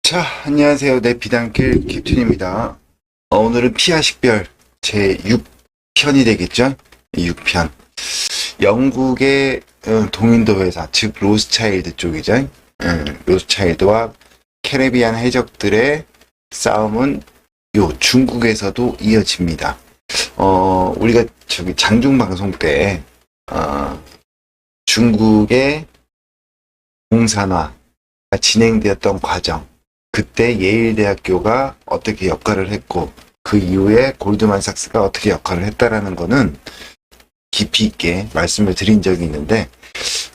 자, 안녕하세요. 내 비단길 캡틴입니다. 오늘은 피아 식별 제 6편이 되겠죠? 6편. 영국의 동인도 회사, 즉 로스차일드 쪽이죠. 로스차일드와 캐리비안 해적들의 싸움은 중국에서도 이어집니다. 우리가 저기 장중 방송 때 중국의 공산화가 진행되었던 과정, 그때 예일대학교가 어떻게 역할을 했고 그 이후에 골드만삭스가 어떻게 역할을 했다라는 거는 깊이 있게 말씀을 드린 적이 있는데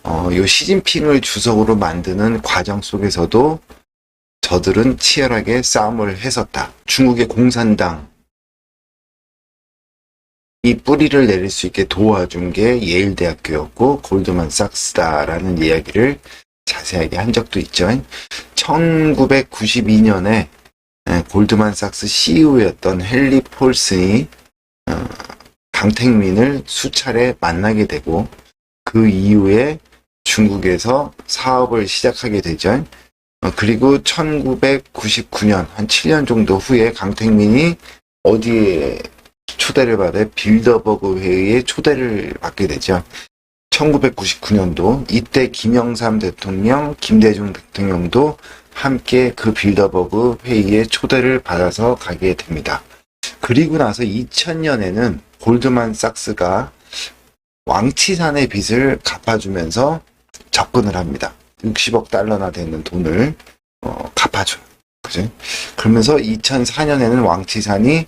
요 시진핑을 주석으로 만드는 과정 속에서도 저들은 치열하게 싸움을 했었다. 중국의 공산당 이 뿌리를 내릴 수 있게 도와준 게 예일대학교였고 골드만삭스다라는 이야기를 자세하게 한 적도 있죠. 1992년에 골드만삭스 CEO였던 헨리 폴슨이 강택민을 수차례 만나게 되고 그 이후에 중국에서 사업을 시작하게 되죠. 그리고 1999년 한 7년 정도 후에 강택민이 어디에 초대를 받아 빌더버그 회의에 초대를 받게 되죠. 1999년도 이때 김영삼 대통령, 김대중 대통령도 함께 그 빌더버그 회의에 초대를 받아서 가게 됩니다. 그리고 나서 2000년에는 골드만삭스가 왕치산의 빚을 갚아주면서 접근을 합니다. 60억 달러나 되는 돈을 갚아줘요. 그죠? 그러면서 2004년에는 왕치산이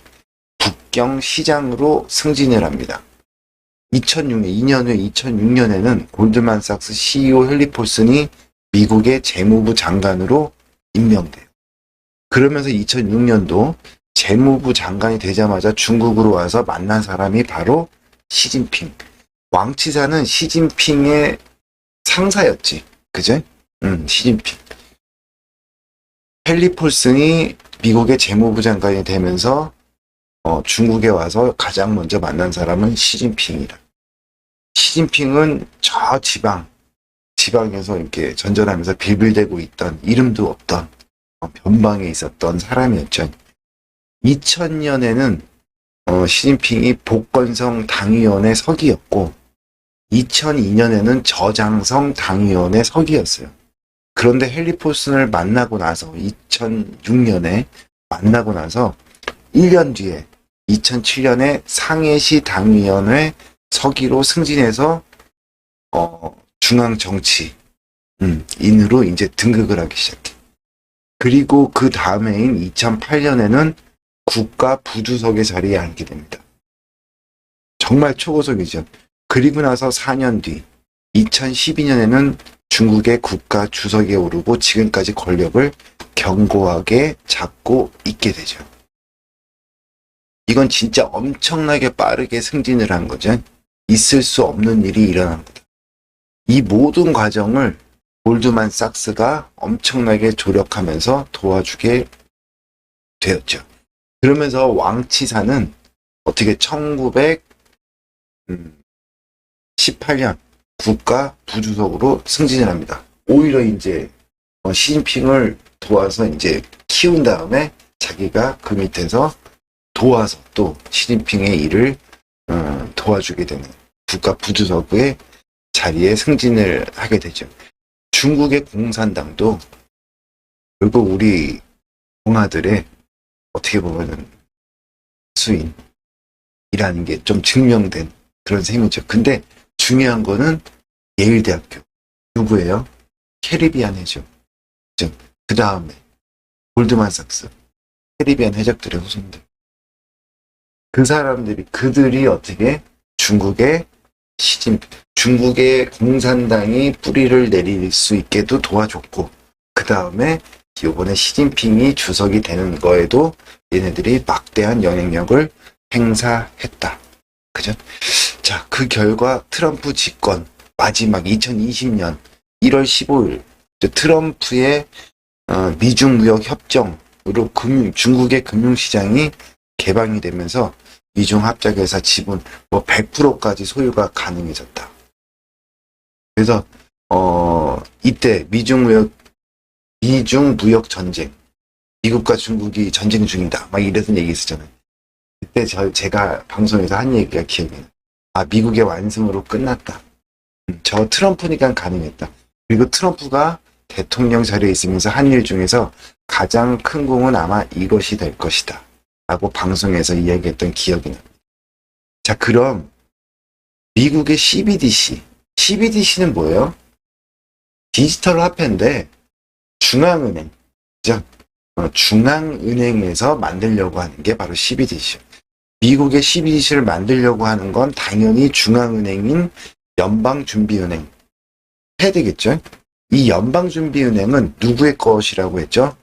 북경 시장으로 승진을 합니다. 2년 후 2006년에는 골드만삭스 CEO 헨리 폴슨이 미국의 재무부 장관으로 임명돼요. 그러면서 2006년도 재무부 장관이 되자마자 중국으로 와서 만난 사람이 바로 시진핑. 왕치산은 시진핑의 상사였지. 그죠? 시진핑. 헨리 폴슨이 미국의 재무부 장관이 되면서 중국에 와서 가장 먼저 만난 사람은 시진핑이다. 시진핑은 저 지방에서 이렇게 전전하면서 빌빌대고 있던 이름도 없던 변방에 있었던 사람이었죠. 2000년에는 시진핑이 복건성 당위원회 서기였고 2002년에는 저장성 당위원회 서기였어요. 그런데 헨리 폴슨을 만나고 나서 2006년에 만나고 나서 1년 뒤에 2007년에 상해시 당위원회 서기로 승진해서 중앙정치인으로 이제 등극을 하기 시작해. 그리고 그 다음해인 2008년에는 국가 부주석의 자리에 앉게 됩니다. 정말 초고속이죠. 그리고 나서 4년 뒤 2012년에는 중국의 국가 주석에 오르고 지금까지 권력을 견고하게 잡고 있게 되죠. 이건 진짜 엄청나게 빠르게 승진을 한 거죠. 있을 수 없는 일이 일어난 거다. 이 모든 과정을 골드만삭스가 엄청나게 조력하면서 도와주게 되었죠. 그러면서 왕치산은 어떻게 1918년 국가 부주석으로 승진을 합니다. 오히려 이제 시진핑을 도와서 이제 키운 다음에 자기가 그 밑에서 도와서 또 시진핑의 일을 도와주게 되는 국가 부주석의 자리에 승진을 하게 되죠. 중국의 공산당도 결국 우리 공화들의 어떻게 보면은 수인이라는 게 좀 증명된 그런 셈이죠. 근데 중요한 거는 예일대학교. 누구예요? 캐리비안 해적. 그 다음에 골드만삭스. 캐리비안 해적들의 후손들. 그들이 어떻게 중국의 공산당이 뿌리를 내릴 수 있게도 도와줬고, 그 다음에 이번에 시진핑이 주석이 되는 거에도 얘네들이 막대한 영향력을 행사했다. 그죠? 자, 그 결과 트럼프 집권, 마지막 2020년 1월 15일, 트럼프의 미중 무역 협정으로 중국의 금융시장이 개방이 되면서 미중 합작회사 지분 100%까지 소유가 가능해졌다. 그래서 이때 미중 무역 전쟁, 미국과 중국이 전쟁 중이다. 막 이래서 얘기 있었잖아요. 그때 제가 방송에서 한 얘기가 기억이 나요. 아, 미국의 완승으로 끝났다. 저 트럼프니까 가능했다. 그리고 트럼프가 대통령 자리에 있으면서 한 일 중에서 가장 큰 공은 아마 이것이 될 것이다. 라고 방송에서 이야기했던 기억이 납니다. 자, 그럼 미국의 CBDC. CBDC는 뭐예요? 디지털 화폐인데 중앙은행. 그죠? 중앙은행에서 만들려고 하는 게 바로 CBDC예요. 미국의 CBDC를 만들려고 하는 건 당연히 중앙은행인 연방준비은행. 패드겠죠? 이 연방준비은행은 누구의 것이라고 했죠?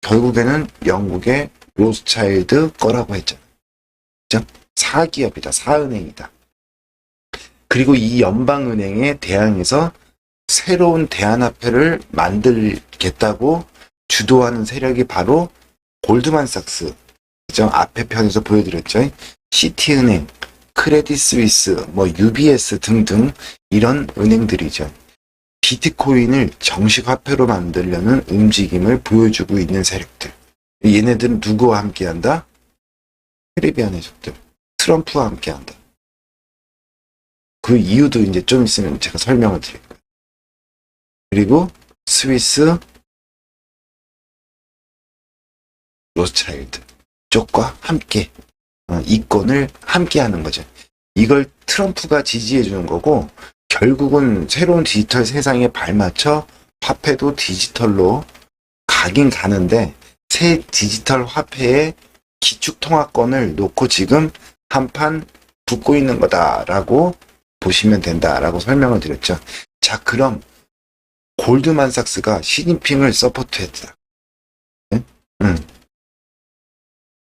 결국에는 영국의 로스차일드 거라고 했죠. 그죠? 사기업이다. 사은행이다. 그리고 이 연방은행에 대항해서 새로운 대안화폐를 만들겠다고 주도하는 세력이 바로 골드만삭스. 그죠? 앞에 편에서 보여드렸죠. 시티은행, 크레딧 스위스, UBS 등등 이런 은행들이죠. 비트코인을 정식 화폐로 만들려는 움직임을 보여주고 있는 세력들. 얘네들은 누구와 함께한다? 캐리비안 해적들. 트럼프와 함께한다. 그 이유도 이제 좀 있으면 제가 설명을 드릴 거예요. 그리고 스위스, 로스차일드 쪽과 함께 이권을 함께 하는 거죠. 이걸 트럼프가 지지해 주는 거고 결국은 새로운 디지털 세상에 발맞춰 화폐도 디지털로 가긴 가는데 새 디지털 화폐의 기축통화권을 놓고 지금 한판 붙고 있는 거다라고 보시면 된다라고 설명을 드렸죠. 자, 그럼 골드만삭스가 시진핑을 서포트했다. 응?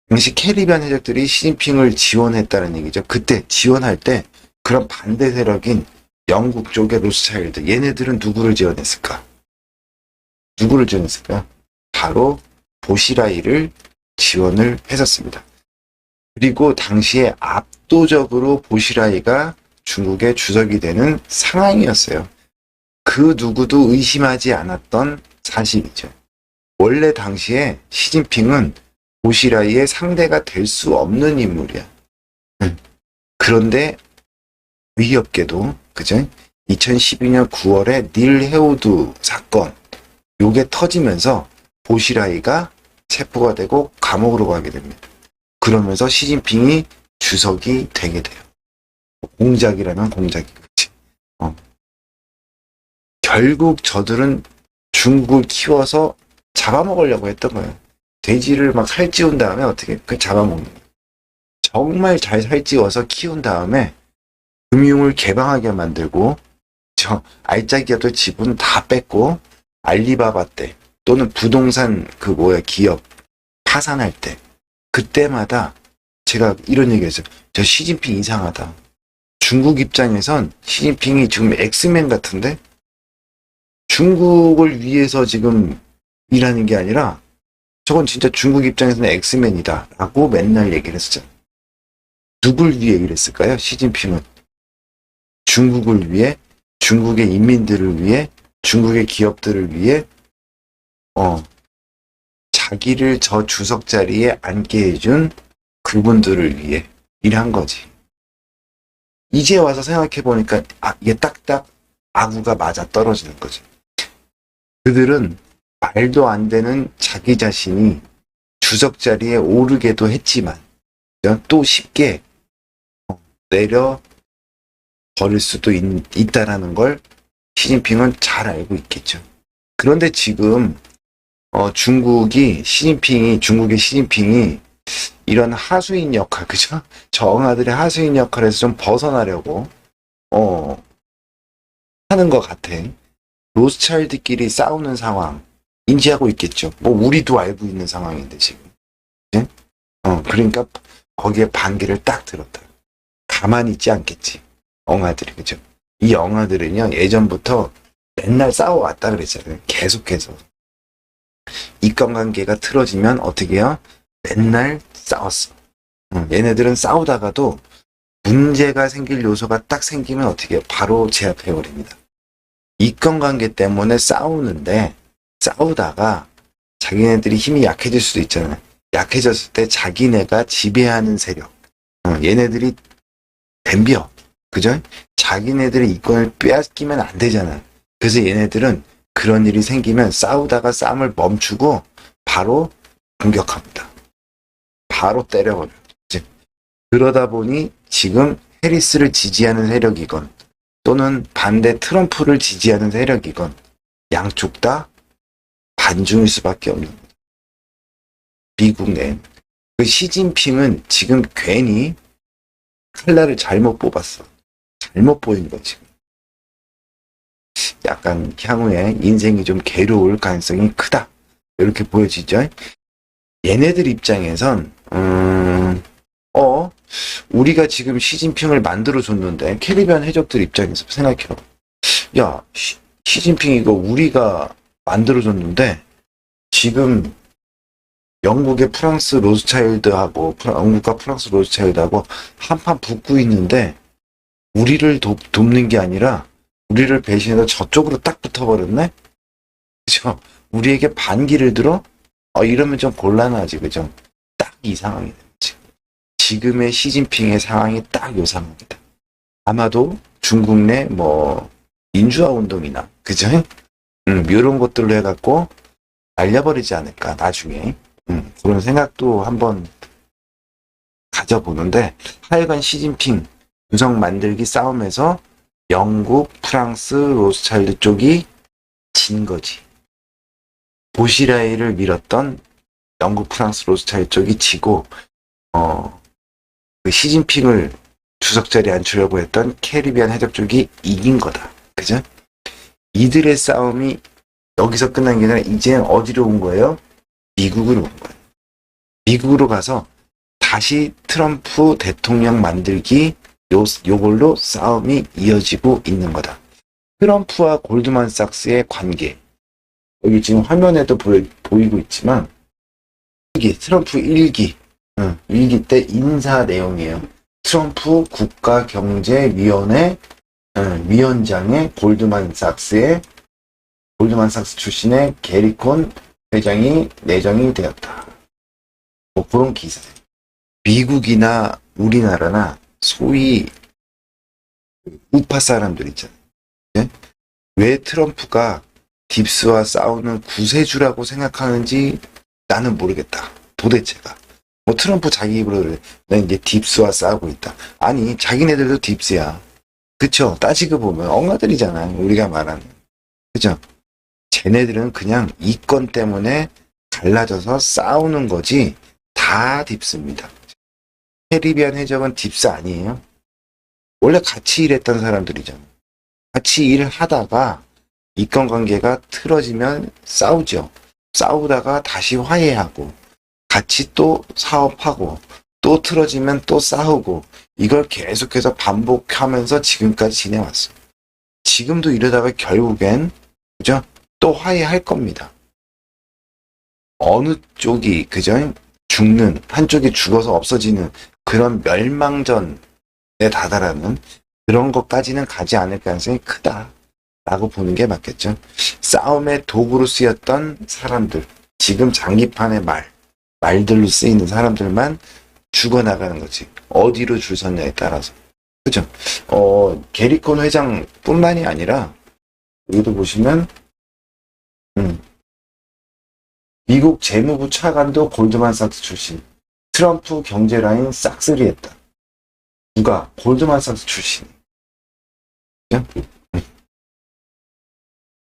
당시 캐리비안 해적들이 시진핑을 지원했다는 얘기죠. 그때 지원할 때 그런 반대 세력인 영국 쪽의 로스차일드, 얘네들은 누구를 지원했을까? 누구를 지원했을까? 바로 보시라이를 지원을 했었습니다. 그리고 당시에 압도적으로 보시라이가 중국의 주석이 되는 상황이었어요. 그 누구도 의심하지 않았던 사실이죠. 원래 당시에 시진핑은 보시라이의 상대가 될 수 없는 인물이야. 그런데 위협게도 그죠? 2012년 9월에 닐 헤우드 사건 요게 터지면서 보시라이가 체포가 되고 감옥으로 가게 됩니다. 그러면서 시진핑이 주석이 되게 돼요. 공작이라면 공작이겠지. 결국 저들은 중국을 키워서 잡아먹으려고 했던 거예요. 돼지를 막 살찌운 다음에 어떻게 잡아먹는 거예요. 정말 잘 살찌워서 키운 다음에 금융을 개방하게 만들고 저 알짜기업들 지분 다 뺏고 알리바바 때 또는 부동산 기업 파산할 때 그때마다 제가 이런 얘기했어요. 저 시진핑 이상하다. 중국 입장에선 시진핑이 지금 엑스맨 같은데 중국을 위해서 지금 일하는 게 아니라 저건 진짜 중국 입장에서는 엑스맨이다 라고 맨날 얘기를 했었잖아요. 누굴 위해 일했을까요? 시진핑은 중국을 위해, 중국의 인민들을 위해, 중국의 기업들을 위해 자기를 저 주석 자리에 앉게 해준 그분들을 위해 일한 거지. 이제 와서 생각해보니까 이게 딱딱 아구가 맞아 떨어지는 거죠. 그들은 말도 안 되는 자기 자신이 주석 자리에 오르게도 했지만 또 쉽게 내려 버릴 수도 있다라는 걸 시진핑은 잘 알고 있겠죠. 그런데 지금 중국의 시진핑이 이런 하수인 역할, 그죠? 정아들의 하수인 역할에서 좀 벗어나려고 하는 것 같아. 로스차일드끼리 싸우는 상황 인지하고 있겠죠. 우리도 알고 있는 상황인데 지금. 네? 그러니까 거기에 반기를 딱 들었다. 가만히 있지 않겠지. 엉아들이, 그죠? 이 엉아들은요, 예전부터 맨날 싸워왔다 그랬잖아요. 계속해서. 인간관계가 틀어지면 어떻게 해요? 맨날 싸웠어. 얘네들은 싸우다가도 문제가 생길 요소가 딱 생기면 어떻게 해요? 바로 제압해버립니다. 인간관계 때문에 싸우는데 싸우다가 자기네들이 힘이 약해질 수도 있잖아요. 약해졌을 때 자기네가 지배하는 세력. 얘네들이 덤벼. 그죠? 자기네들의 이권을 빼앗기면 안 되잖아. 그래서 얘네들은 그런 일이 생기면 싸우다가 싸움을 멈추고 바로 공격합니다. 바로 때려버려요. 그러다 보니 지금 해리스를 지지하는 세력이건 또는 반대 트럼프를 지지하는 세력이건 양쪽 다 반중일 수밖에 없는 거죠. 미국 내. 그 시진핑은 지금 괜히 칼날을 잘못 뽑았어. 잘못 보인 거지. 약간 향후에 인생이 좀 괴로울 가능성이 크다. 이렇게 보여지죠. 얘네들 입장에선 우리가 지금 시진핑을 만들어줬는데 캐리비안 해적들 입장에서 생각해봐. 야, 시진핑 이거 우리가 만들어줬는데 지금 영국의 프랑스 로스차일드하고 영국과 프랑스 로스차일드하고 한판 붙고 있는데 우리를 돕는 게 아니라 우리를 배신해서 저쪽으로 딱 붙어버렸네? 그죠? 우리에게 반기를 들어? 이러면 좀 곤란하지, 그죠? 딱 이 상황이 되지. 지금의 시진핑의 상황이 딱 이 상황이다. 아마도 중국 내 민주화 운동이나, 그죠? 이런 것들로 해갖고 날려버리지 않을까, 나중에. 그런 생각도 한번 가져보는데, 하여간 시진핑 구성 만들기 싸움에서 영국, 프랑스, 로스차일드 쪽이 진 거지. 보시라이를 밀었던 영국, 프랑스, 로스차일드 쪽이 지고, 그 시진핑을 주석 자리에 앉히려고 했던 캐리비안 해적 쪽이 이긴 거다. 그죠? 이들의 싸움이 여기서 끝난 게 아니라 이제 어디로 온 거예요? 미국으로 온 거예요. 미국으로 가서 다시 트럼프 대통령 만들기 요걸로 싸움이 이어지고 있는 거다. 트럼프와 골드만삭스의 관계. 여기 지금 화면에도 보이고 있지만 트럼프 1기 때 인사 내용이에요. 트럼프 국가경제위원회 위원장의 골드만삭스 출신의 게리콘 회장이 내정이 되었다. 그런 기사. 미국이나 우리나라나 소위 우파 사람들 있잖아요. 네? 왜 트럼프가 딥스와 싸우는 구세주라고 생각하는지 나는 모르겠다. 도대체가. 트럼프 자기 입으로 그래. 나 이제 딥스와 싸우고 있다. 아니, 자기네들도 딥스야. 그쵸? 따지고 보면 엉아들이잖아요. 우리가 말하는. 그죠? 쟤네들은 그냥 이권 때문에 갈라져서 싸우는 거지 다 딥스입니다. 캐리비안 해적은 딥스 아니에요? 원래 같이 일했던 사람들이잖아요. 같이 일을 하다가 이권 관계가 틀어지면 싸우죠. 싸우다가 다시 화해하고 같이 또 사업하고 또 틀어지면 또 싸우고 이걸 계속해서 반복하면서 지금까지 지내왔어. 지금도 이러다가 결국엔 그죠? 또 화해할 겁니다. 어느 쪽이 그죠? 죽는 한쪽이 죽어서 없어지는 그런 멸망전에 다다라는 그런 것까지는 가지 않을 가능성이 크다라고 보는 게 맞겠죠. 싸움의 도구로 쓰였던 사람들, 지금 장기판의 말들로 쓰이는 사람들만 죽어나가는 거지. 어디로 줄 섰냐에 따라서. 그죠? 게리콘 회장뿐만이 아니라 여기도 보시면 미국 재무부 차관도 골드만삭스 출신. 트럼프 경제라인 싹쓸이 했다. 누가? 골드만삭스 출신.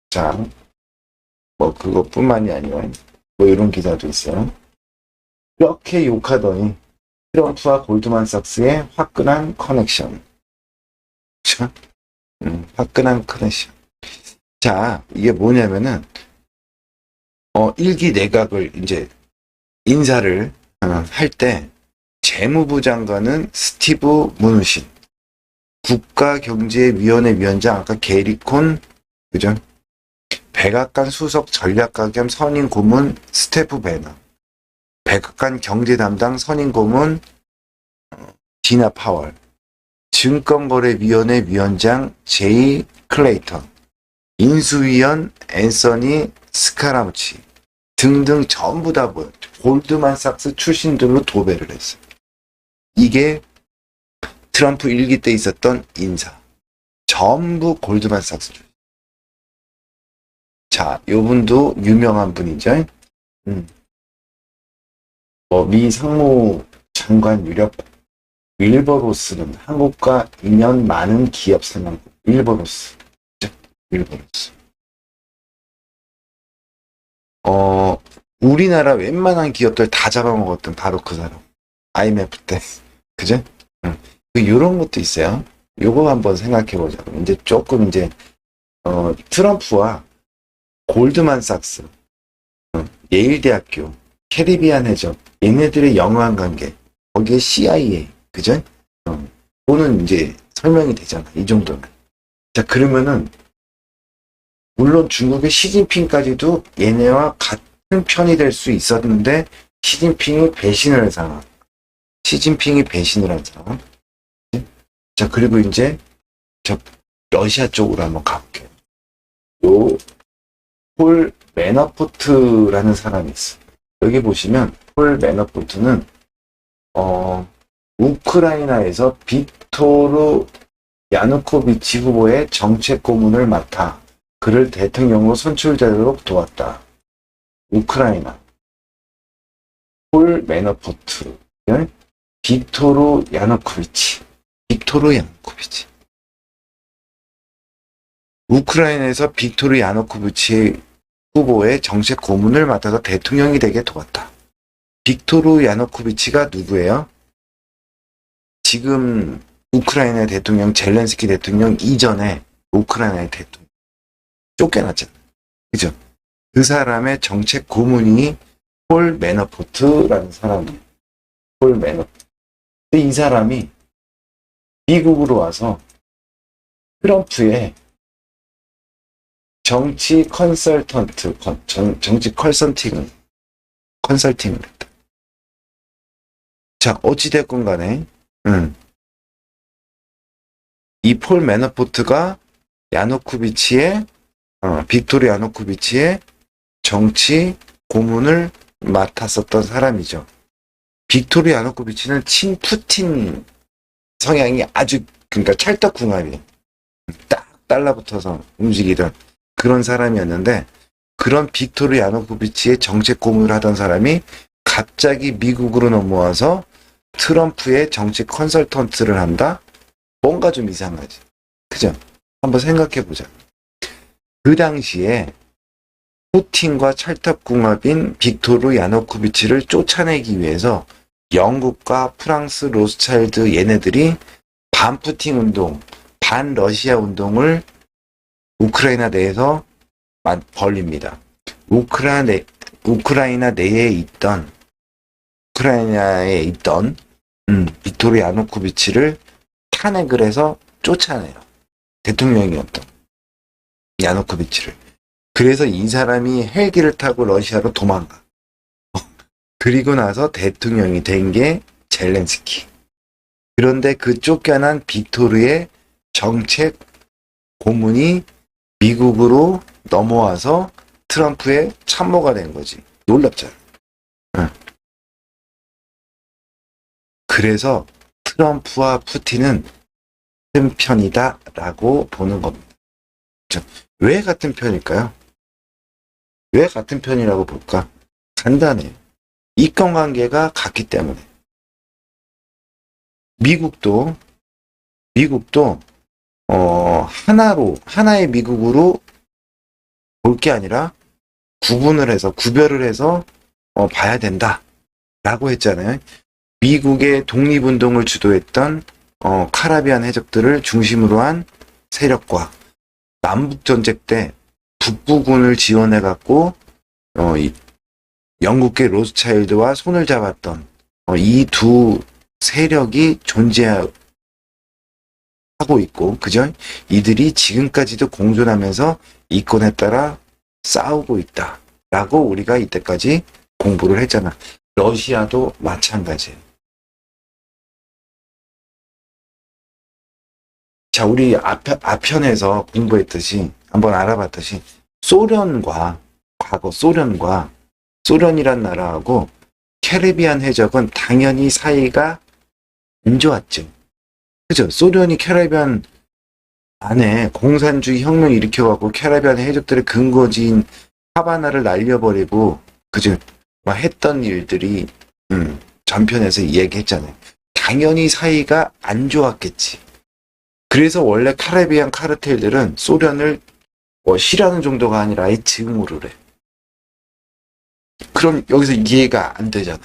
자, 그것뿐만이 아니라 이런 기사도 있어요. 이렇게 욕하더니 트럼프와 골드만삭스의 화끈한 커넥션. 그쵸? 화끈한 커넥션. 자, 이게 뭐냐면은 1기 내각을 이제 인사를 할 때 재무부 장관은 스티브 무누신, 국가경제위원회 위원장 아까 게리콘 그죠? 백악관 수석 전략가 겸 선임 고문 스테프 배너, 백악관 경제 담당 선임 고문 디나 파월, 증권거래위원회 위원장 제이 클레이턴, 인수위원 앤서니 스카라무치, 등등 전부 다 뭐예요? 골드만삭스 출신들로 도배를 했어요. 이게 트럼프 일기 때 있었던 인사. 전부 골드만삭스 출신. 자, 요분도 유명한 분이죠. 미 상무 장관 유력 윌버로스는 한국과 인연 많은 기업 상황국. 윌버로스. 우리나라 웬만한 기업들 다 잡아먹었던 바로 그 사람. IMF 때. 그죠? 요런 것도 있어요. 요거 한번 생각해보자고. 이제 조금 트럼프와 골드만삭스, 예일대학교, 캐리비안 해적, 얘네들의 영화한 관계, 거기에 CIA, 그죠? 그거는 이제 설명이 되잖아. 이 정도는. 자, 그러면은, 물론 중국의 시진핑까지도 얘네와 같은 편이 될 수 있었는데, 시진핑이 배신을 한 상황. 자, 그리고 이제, 러시아 쪽으로 한번 가볼게요. 폴 매너포트라는 사람이 있어. 여기 보시면, 폴 매너포트는, 우크라이나에서 빅토르 야누코비치 후보의 정책 고문을 맡아 그를 대통령으로 선출되도록 도왔다. 우크라이나. 폴 매너포트. 빅토르 야누코비치. 우크라이나에서 빅토르 야누코비치 후보의 정책 고문을 맡아서 대통령이 되게 도왔다. 빅토르 야누코비치가 누구예요? 지금 우크라이나 대통령 젤렌스키 대통령 이전에 우크라이나의 대통령 쫓겨났잖아요. 그죠? 그 사람의 정책 고문이 폴 매너포트라는 사람이에요. 폴 매너포트. 이 사람이 미국으로 와서 트럼프의 정치 컨설턴트, 정치 컨설팅을 했다. 자, 어찌됐건 간에, 이 폴 매너포트가 빅토르 야누코비치의 정치 고문을 맡았었던 사람이죠. 빅토르 야누코비치는 친푸틴 성향이 그러니까 찰떡궁합이에요. 딱 달라붙어서 움직이던 그런 사람이었는데, 그런 빅토르 야누코비치의 정책 고문을 하던 사람이 갑자기 미국으로 넘어와서 트럼프의 정치 컨설턴트를 한다? 뭔가 좀 이상하지. 그죠? 한번 생각해보자. 그 당시에 푸틴과 찰떡궁합인 빅토르 야누코비치를 쫓아내기 위해서 영국과 프랑스 로스차일드 얘네들이 반푸틴 운동, 반러시아 운동을 우크라이나 내에서 벌립니다. 우크라이나에 있던 빅토르 야누코비치를 탄핵을 해서 쫓아내요. 대통령이었던 야누코비치를. 그래서 이 사람이 헬기를 타고 러시아로 도망가. 그리고 나서 대통령이 된 게 젤렌스키. 그런데 그 쫓겨난 빅토르의 정책 고문이 미국으로 넘어와서 트럼프의 참모가 된 거지. 놀랍잖아. 그래서 트럼프와 푸틴은 같은 편이다라고 보는 겁니다. 왜 같은 편일까요? 왜 같은 편이라고 볼까? 간단해요. 이권관계가 같기 때문에. 미국도 하나의 미국으로 볼 게 아니라 구별을 해서 봐야 된다라고 했잖아요. 미국의 독립운동을 주도했던 카리비안 해적들을 중심으로 한 세력과 남북전쟁 때 북부군을 지원해갖고 영국계 로스차일드와 손을 잡았던 이 두 세력이 존재하고 있고, 그죠? 이들이 지금까지도 공존하면서 이권에 따라 싸우고 있다라고 우리가 이때까지 공부를 했잖아. 러시아도 마찬가지예요. 자, 우리 앞편에서 공부했듯이, 한번 알아봤듯이, 과거 소련과 소련이란 나라하고 캐리비안 해적은 당연히 사이가 안 좋았죠. 그죠? 소련이 캐리비안 안에 공산주의 혁명 일으켜갖고 캐리비안 해적들의 근거지인 하바나를 날려버리고, 그죠? 막 했던 일들이, 전편에서 얘기했잖아요. 당연히 사이가 안 좋았겠지. 그래서 원래 카리비안 카르텔들은 소련을 싫어하는 정도가 아니라 아예 증오를 해. 그럼 여기서 이해가 안 되잖아.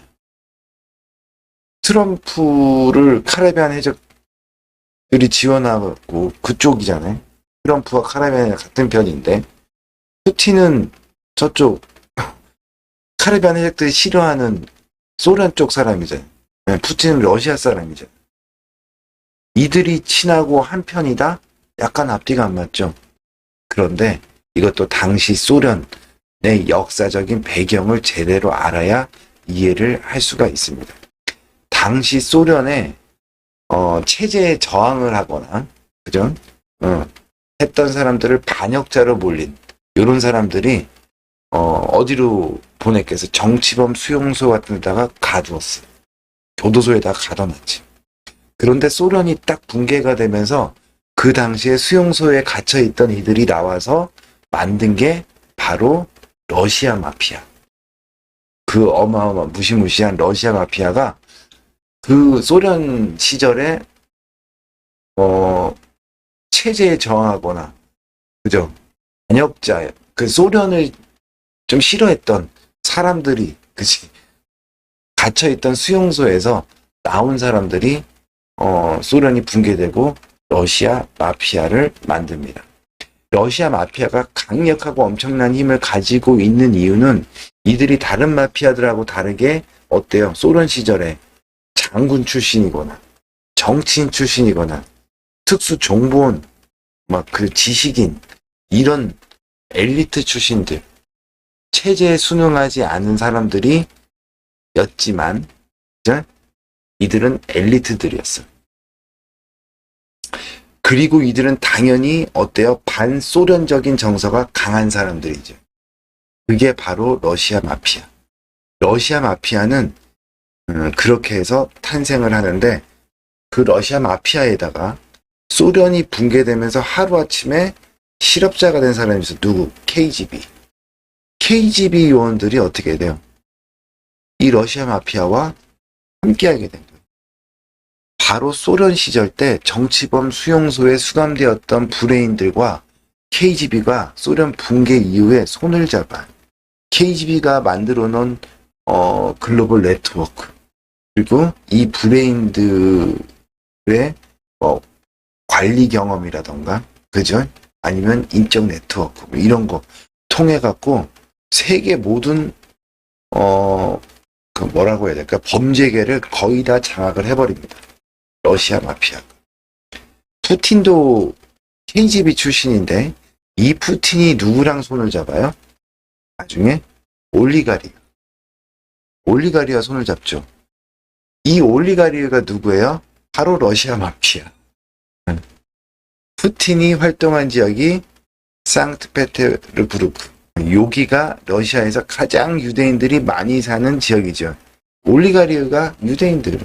트럼프를 카리비안 해적들이 지원하고 그쪽이잖아요. 트럼프와 카리비안이 같은 편인데, 푸틴은 저쪽 카리비안 해적들이 싫어하는 소련 쪽 사람이잖아요. 푸틴은 러시아 사람이잖아요. 이들이 친하고 한 편이다? 약간 앞뒤가 안 맞죠. 그런데 이것도 당시 소련의 역사적인 배경을 제대로 알아야 이해를 할 수가 있습니다. 당시 소련의 체제에 저항을 하거나, 그죠? 했던 사람들을 반역자로 몰린 이런 사람들이 어디로 보냈겠어? 정치범 수용소 같은 데다가 가두었어. 교도소에다가 가둬놨지. 그런데 소련이 딱 붕괴가 되면서 그 당시에 수용소에 갇혀있던 이들이 나와서 만든 게 바로 러시아 마피아. 그 어마어마한 무시무시한 러시아 마피아가 그 소련 시절에 체제에 저항하거나, 그죠? 반역자, 그 소련을 좀 싫어했던 사람들이, 그치? 갇혀있던 수용소에서 나온 사람들이 소련이 붕괴되고 러시아 마피아를 만듭니다. 러시아 마피아가 강력하고 엄청난 힘을 가지고 있는 이유는 이들이 다른 마피아들하고 다르게 어때요? 소련 시절에 장군 출신이거나 정치인 출신이거나 특수 정보원, 막 그 지식인, 이런 엘리트 출신들, 체제에 순응하지 않은 사람들이 였지만, 그죠? 이들은 엘리트들이었어. 그리고 이들은 당연히 어때요? 반소련적인 정서가 강한 사람들이죠. 그게 바로 러시아 마피아. 러시아 마피아는 그렇게 해서 탄생을 하는데, 그 러시아 마피아에다가 소련이 붕괴되면서 하루아침에 실업자가 된 사람이 있어. 누구? KGB. KGB 요원들이 어떻게 돼요? 이 러시아 마피아와 함께하게 된 거예요. 바로 소련 시절 때 정치범 수용소에 수감되었던 브레인들과 KGB가 소련 붕괴 이후에 손을 잡아 KGB가 만들어 놓은 글로벌 네트워크, 그리고 이 브레인들의 관리 경험이라던가, 그죠? 아니면 인적 네트워크, 이런 거 통해 갖고 세계 모든 그 뭐라고 해야 될까? 범죄계를 거의 다 장악을 해버립니다. 러시아 마피아. 푸틴도 KGB 출신인데, 이 푸틴이 누구랑 손을 잡아요? 나중에 올리가리와 손을 잡죠. 이 올리가리가 누구예요? 바로 러시아 마피아. 푸틴이 활동한 지역이 상트페테르부르크. 여기가 러시아에서 가장 유대인들이 많이 사는 지역이죠. 올리가리가 유대인들.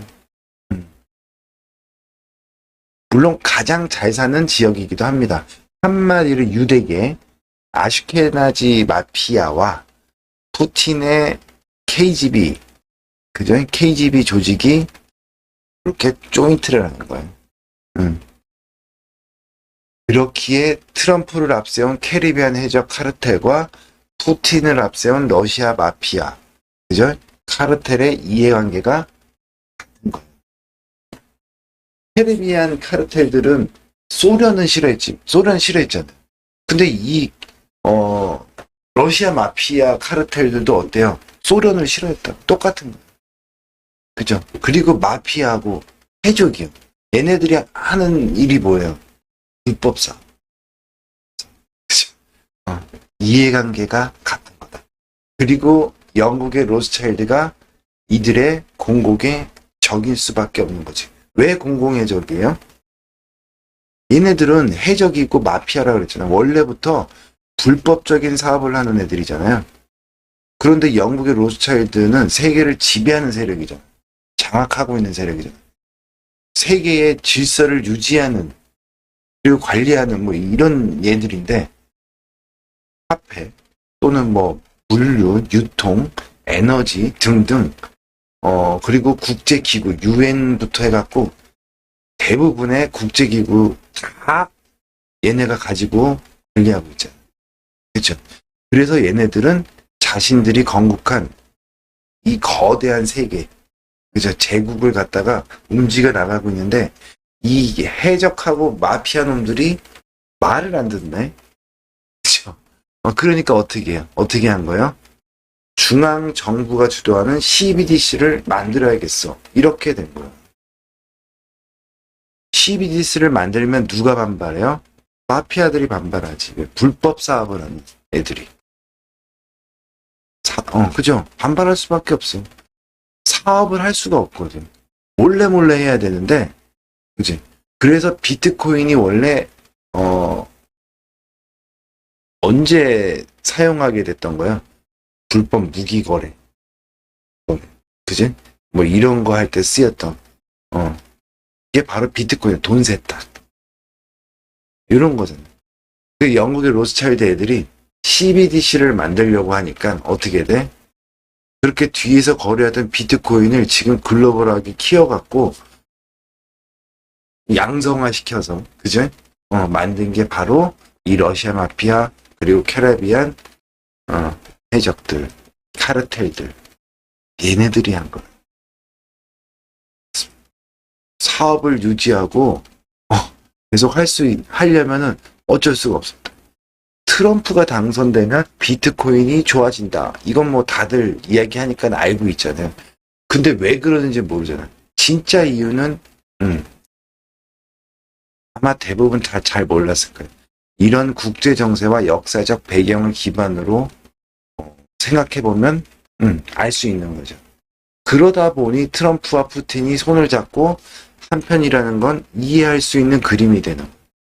물론 가장 잘 사는 지역이기도 합니다. 한마디로 유대계 아슈케나지 마피아와 푸틴의 KGB, 그죠? KGB 조직이 그렇게 조인트를 하는 거예요. 그렇기에 트럼프를 앞세운 캐리비안 해적 카르텔과 푸틴을 앞세운 러시아 마피아, 그죠? 카르텔의 이해관계가 같은 거예요. 캐리비안 카르텔들은 소련은 싫어했지. 소련 싫어했잖아요. 근데 이 러시아 마피아 카르텔들도 어때요? 소련을 싫어했다. 똑같은 거예요. 그죠? 그리고 마피아하고 해적이요. 얘네들이 하는 일이 뭐예요? 불법사. 그죠? 이해관계가 같은 거다. 그리고 영국의 로스차일드가 이들의 공공의 적일 수밖에 없는 거지. 왜 공공의 적이에요? 얘네들은 해적이 있고 마피아라 그랬잖아요. 원래부터 불법적인 사업을 하는 애들이잖아요. 그런데 영국의 로스차일드는 세계를 지배하는 세력이죠. 장악하고 있는 세력이죠. 세계의 질서를 유지하는 그리고 관리하는 뭐 이런 얘들인데 화폐 또는 뭐 물류, 유통, 에너지 등등 그리고 국제기구 유엔부터 해갖고 대부분의 국제기구 다 얘네가 가지고 관리하고 있잖아요. 그렇죠? 그래서 얘네들은 자신들이 건국한 이 거대한 세계, 그죠? 제국을 갖다가 움직여 나가고 있는데 이 해적하고 마피아 놈들이 말을 안 듣네. 그죠? 그러니까 어떻게 해요? 어떻게 한 거예요? 중앙 정부가 주도하는 CBDC를 만들어야겠어. 이렇게 된 거예요. CBDC를 만들면 누가 반발해요? 마피아들이 반발하지. 불법 사업을 하는 애들이. 그죠? 반발할 수밖에 없어. 사업을 할 수가 없거든. 몰래 해야 되는데, 그지? 그래서 비트코인이 원래, 언제 사용하게 됐던 거야? 불법 무기 거래. 그지? 뭐 이런 거 할 때 쓰였던, 이게 바로 비트코인, 돈 셌다. 이런 거잖아. 그 영국의 로스차일드 애들이 CBDC를 만들려고 하니까 어떻게 돼? 그렇게 뒤에서 거래하던 비트코인을 지금 글로벌하게 키워갖고 양성화시켜서 그죠? 만든 게 바로 이 러시아 마피아 그리고 캐리비안 해적들, 카르텔들 얘네들이 한 거예요. 사업을 유지하고 계속 하려면은 어쩔 수가 없었다. 트럼프가 당선되면 비트코인이 좋아진다. 이건 뭐 다들 이야기하니까 알고 있잖아요. 근데 왜 그러는지 모르잖아요. 진짜 이유는 아마 대부분 다 잘 몰랐을 거예요. 이런 국제 정세와 역사적 배경을 기반으로 생각해보면 알 수 있는 거죠. 그러다 보니 트럼프와 푸틴이 손을 잡고 한편이라는 건 이해할 수 있는 그림이 되는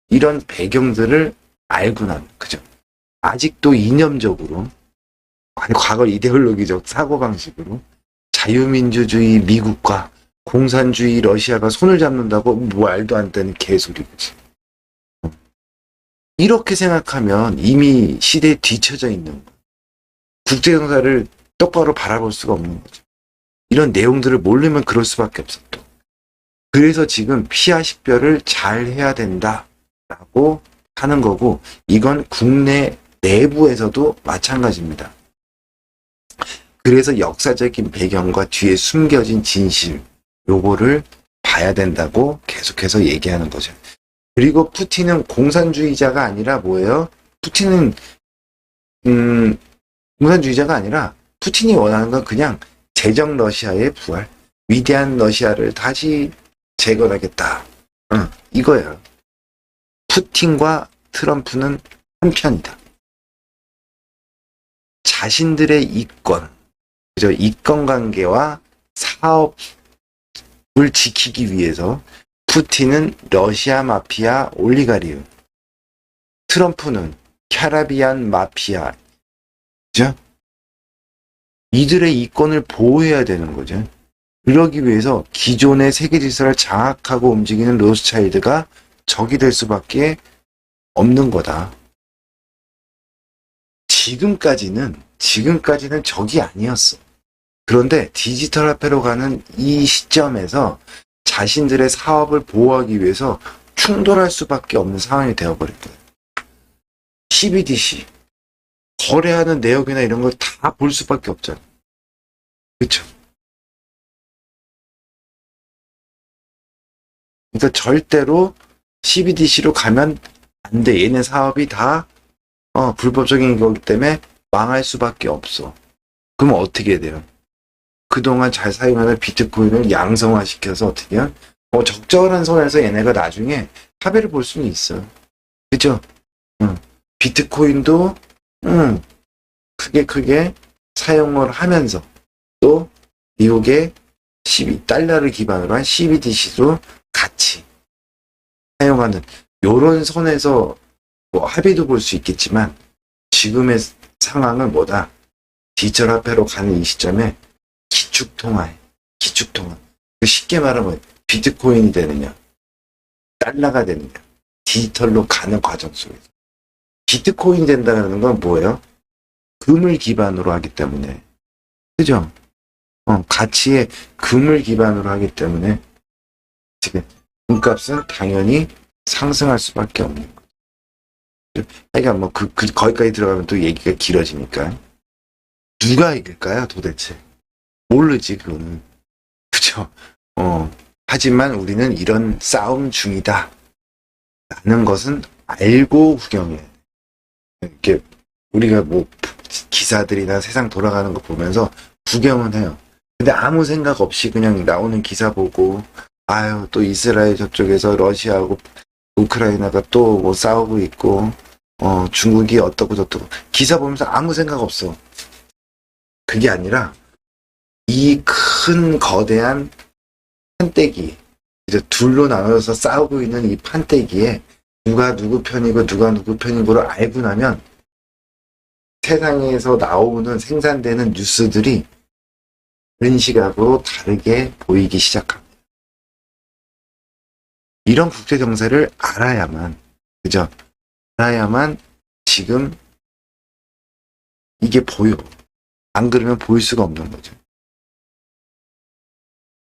이런 배경들을 알고 나면 그죠? 아직도 이념적으로 과거 이데올로기적 사고방식으로 자유민주주의 미국과 공산주의 러시아가 손을 잡는다고 말도 안 되는 개소리지. 이렇게 생각하면 이미 시대에 뒤처져 있는 거예요. 국제정사를 똑바로 바라볼 수가 없는 거죠. 이런 내용들을 모르면 그럴 수밖에 없어. 또. 그래서 지금 피하 식별을 잘 해야 된다라고 하는 거고 이건 국내 내부에서도 마찬가지입니다. 그래서 역사적인 배경과 뒤에 숨겨진 진실 요거를 봐야 된다고 계속해서 얘기하는 거죠. 그리고 푸틴은 공산주의자가 아니라 뭐예요? 푸틴은 공산주의자가 아니라 푸틴이 원하는 건 그냥 제정 러시아의 부활, 위대한 러시아를 다시 재건하겠다. 이거예요. 푸틴과 트럼프는 한편이다. 자신들의 이권, 그죠? 이권 관계와 사업을 지키기 위해서 푸틴은 러시아 마피아 올리가리움, 트럼프는 캐리비안 마피아, 그죠? 이들의 이권을 보호해야 되는 거죠. 그러기 위해서 기존의 세계 질서를 장악하고 움직이는 로스차일드가 적이 될 수밖에 없는 거다. 지금까지는 적이 아니었어. 그런데 디지털 화폐로 가는 이 시점에서 자신들의 사업을 보호하기 위해서 충돌할 수밖에 없는 상황이 되어버린 거예요. CBDC 거래하는 내역이나 이런 걸 다 볼 수밖에 없잖아. 그렇죠? 그러니까 절대로 CBDC로 가면 안 돼. 얘네 사업이 다 불법적인 거기 때문에 망할 수밖에 없어. 그럼 어떻게 해야 돼요? 그동안 잘 사용하는 비트코인을 양성화시켜서 어떻게 해요? 적절한 선에서 얘네가 나중에 합의를 볼 수는 있어. 그죠? 비트코인도 크게 사용을 하면서 또 미국의 달러를 기반으로 한 CBDC도 같이 사용하는 요런 선에서 뭐 합의도 볼 수 있겠지만 지금의 상황은 뭐다? 디지털 화폐로 가는 이 시점에 기축통화. 쉽게 말하면 비트코인이 되느냐, 달러가 되느냐, 디지털로 가는 과정 속에서. 비트코인 된다는 건 뭐예요? 금을 기반으로 하기 때문에. 그죠? 가치의 금을 기반으로 하기 때문에 지금 금값은 당연히 상승할 수밖에 없는 거죠. 그러니까 거기까지 들어가면 또 얘기가 길어지니까. 누가 이길까요, 도대체? 모르지, 그거는. 그죠? 하지만 우리는 이런 싸움 중이다. 라는 것은 알고 구경해. 이렇게 우리가 기사들이나 세상 돌아가는 거 보면서 구경은 해요. 근데 아무 생각 없이 그냥 나오는 기사 보고, 아유, 또 이스라엘 저쪽에서 러시아하고 우크라이나가 또 뭐 싸우고 있고, 중국이 어떻고 저떻고. 기사 보면서 아무 생각 없어. 그게 아니라, 이 큰 거대한 판때기, 이제 둘로 나눠서 싸우고 있는 이 판때기에 누가 누구 편이고 누가 누구 편이고를 알고 나면 세상에서 나오는 생산되는 뉴스들이 다른 시각으로 다르게 보이기 시작합니다. 이런 국제 정세를 알아야만, 그죠? 알아야만 지금 이게 보여. 안 그러면 보일 수가 없는 거죠.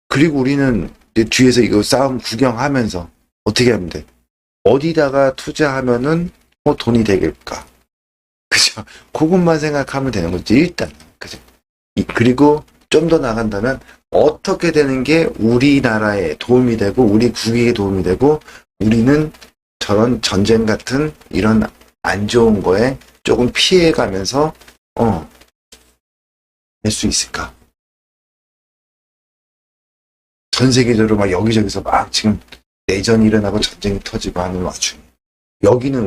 그리고 우리는 뒤에서 이거 싸움 구경하면서 어떻게 하면 돼? 어디다가 투자하면은 돈이 되겠까? 그죠? 그것만 생각하면 되는 거지, 일단. 그죠? 그리고 좀 더 나간다면 어떻게 되는 게 우리나라에 도움이 되고 우리 국익에 도움이 되고 우리는 저런 전쟁 같은 이런 안 좋은 거에 조금 피해가면서 낼 수 있을까? 전 세계적으로 막 여기저기서 막 지금 내전이 일어나고 전쟁이 터지고 하는 와중에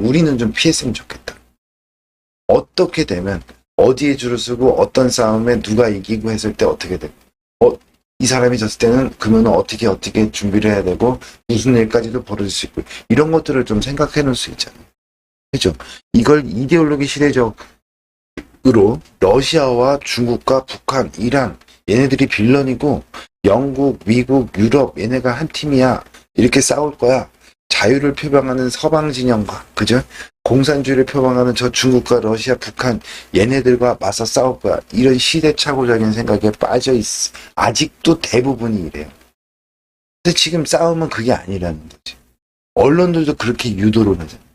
우리는 좀 피했으면 좋겠다. 어떻게 되면 어디에 줄을 서고 어떤 싸움에 누가 이기고 했을 때 어떻게 되고 이 사람이 졌을 때는 그러면 어떻게 준비를 해야 되고 무슨 일까지도 벌어질 수 있고 이런 것들을 좀 생각해 놓을 수 있잖아요. 그죠? 이걸 이데올로기 시대적으로 러시아와 중국과 북한, 이란 얘네들이 빌런이고 영국, 미국, 유럽 얘네가 한 팀이야. 이렇게 싸울 거야. 자유를 표방하는 서방 진영과 그죠? 공산주의를 표방하는 저 중국과 러시아, 북한 얘네들과 맞서 싸울 거야. 이런 시대착오적인 생각에 빠져 있어. 아직도 대부분이 이래요. 근데 지금 싸움은 그게 아니라는 거지. 언론들도 그렇게 유도를 하잖아요.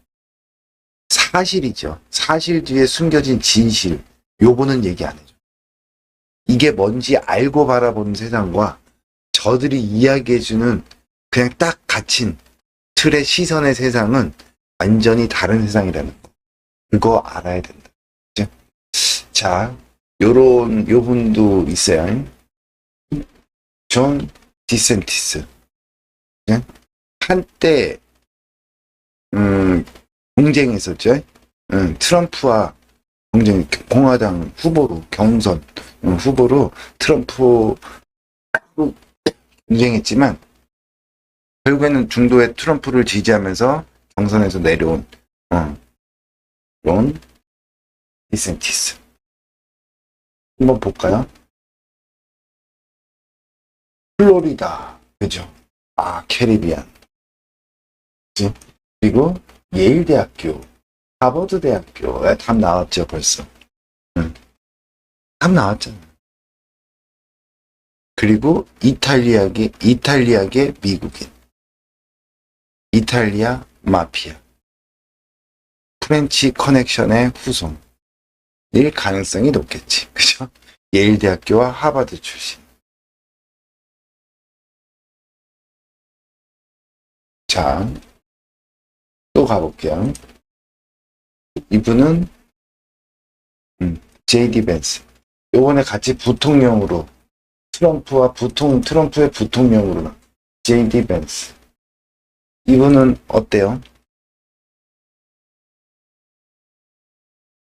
사실이죠. 사실 뒤에 숨겨진 진실. 요거는 얘기 안 해줘. 이게 뭔지 알고 바라보는 세상과 저들이 이야기해주는 그냥 딱 갇힌 틀의 시선의 세상은 완전히 다른 세상이라는 거. 그거 알아야 된다. 그죠? 자, 요 분도 있어요. 존 디센티스. 한때, 경쟁했었죠. 트럼프와 공화당 후보로, 경선 후보로 트럼프 경쟁했지만, 결국에는 중도의 트럼프를 지지하면서 경선에서 내려온 론 디센티스. 한번 볼까요? 플로리다, 그죠? 캐리비안. 그치? 그리고 예일대학교, 하버드대학교, 답 나왔죠, 벌써. 답 나왔잖아. 그리고 이탈리아계 미국인. 이탈리아 마피아. 프렌치 커넥션의 후손일 가능성이 높겠지. 그죠? 예일대학교와 하버드 출신. 자, 또 가볼게요. 이분은 제이디 벤스. 요번에 같이 부통령으로 트럼프의 부통령으로 제이디 벤스. 이분은 어때요?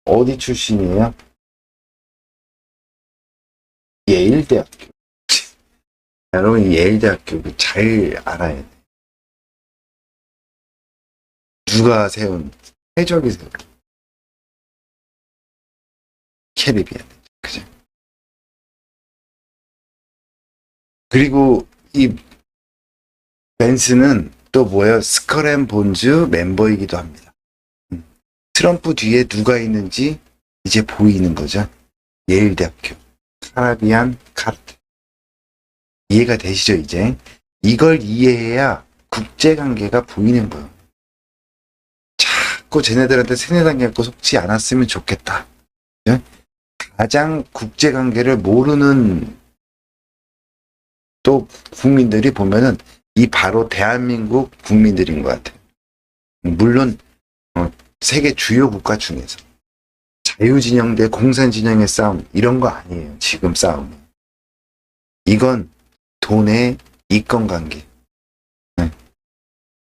어디 출신이에요? 예일대학교. 여러분 예일대학교 잘 알아야 돼. 누가 세운 해적이 세운 캐리비안. 그죠? 그리고 이 벤스는 또 뭐예요? 스컬 앤 본즈 멤버이기도 합니다. 트럼프 뒤에 누가 있는지 이제 보이는 거죠. 예일대학교, 카라비안 카르텔. 이해가 되시죠, 이제? 이걸 이해해야 국제관계가 보이는 거예요. 자꾸 쟤네들한테 세뇌당해 갖고 속지 않았으면 좋겠다. 예? 가장 국제관계를 모르는 또 국민들이 보면은 이 바로 대한민국 국민들인 것 같아요. 물론 세계 주요 국가 중에서 자유진영 대 공산진영의 싸움 이런 거 아니에요. 지금 싸움은. 이건 돈의 이권관계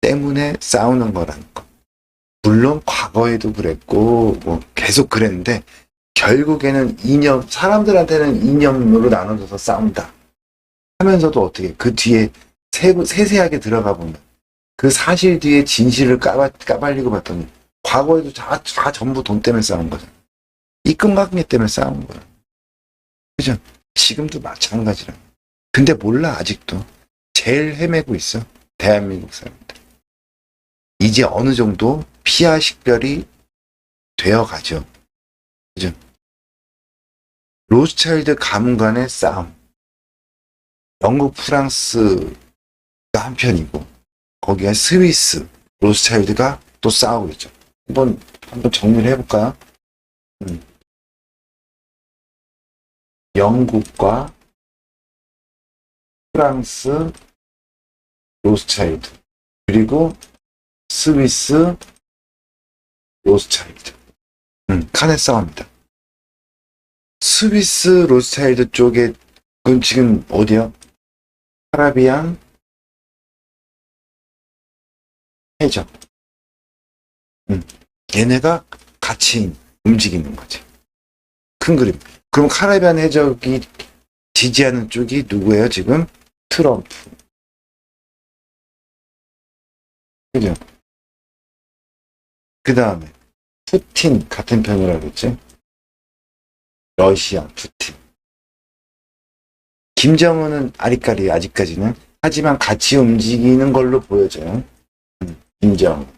때문에 싸우는 거라는 거. 물론 과거에도 그랬고 뭐 계속 그랬는데 결국에는 이념, 사람들한테는 이념으로 나눠져서 싸운다 하면서도 어떻게 그 뒤에 세세하게 들어가 보면 그 사실 뒤에 진실을 까발리고 봤더니 과거에도 다 전부 돈 때문에 싸운 거죠. 이권관계 때문에 싸운 거예요. 그죠? 지금도 마찬가지라. 근데 몰라 아직도. 제일 헤매고 있어. 대한민국 사람들. 이제 어느 정도 피하 식별이 되어가죠. 그죠? 로스차일드 가문 간의 싸움. 영국, 프랑스가 한편이고 거기에 스위스, 로스차일드가 또 싸우고 있죠. 한번 정리를 해볼까요? 영국과 프랑스, 로스차일드 그리고 스위스, 로스차일드 칸의 싸움입니다. 스위스 로스차일드 쪽에 그건 지금 어디요? 카라비안 해적. 얘네가 같이 움직이는 거지. 큰 그림. 그럼 카라비안 해적이 지지하는 쪽이 누구예요, 지금? 트럼프. 그죠? 그 다음에, 푸틴 같은 편이라고 그랬지? 러시아, 푸틴. 김정은은 아리까리, 아직까지는. 하지만 같이 움직이는 걸로 보여져요. 김정은.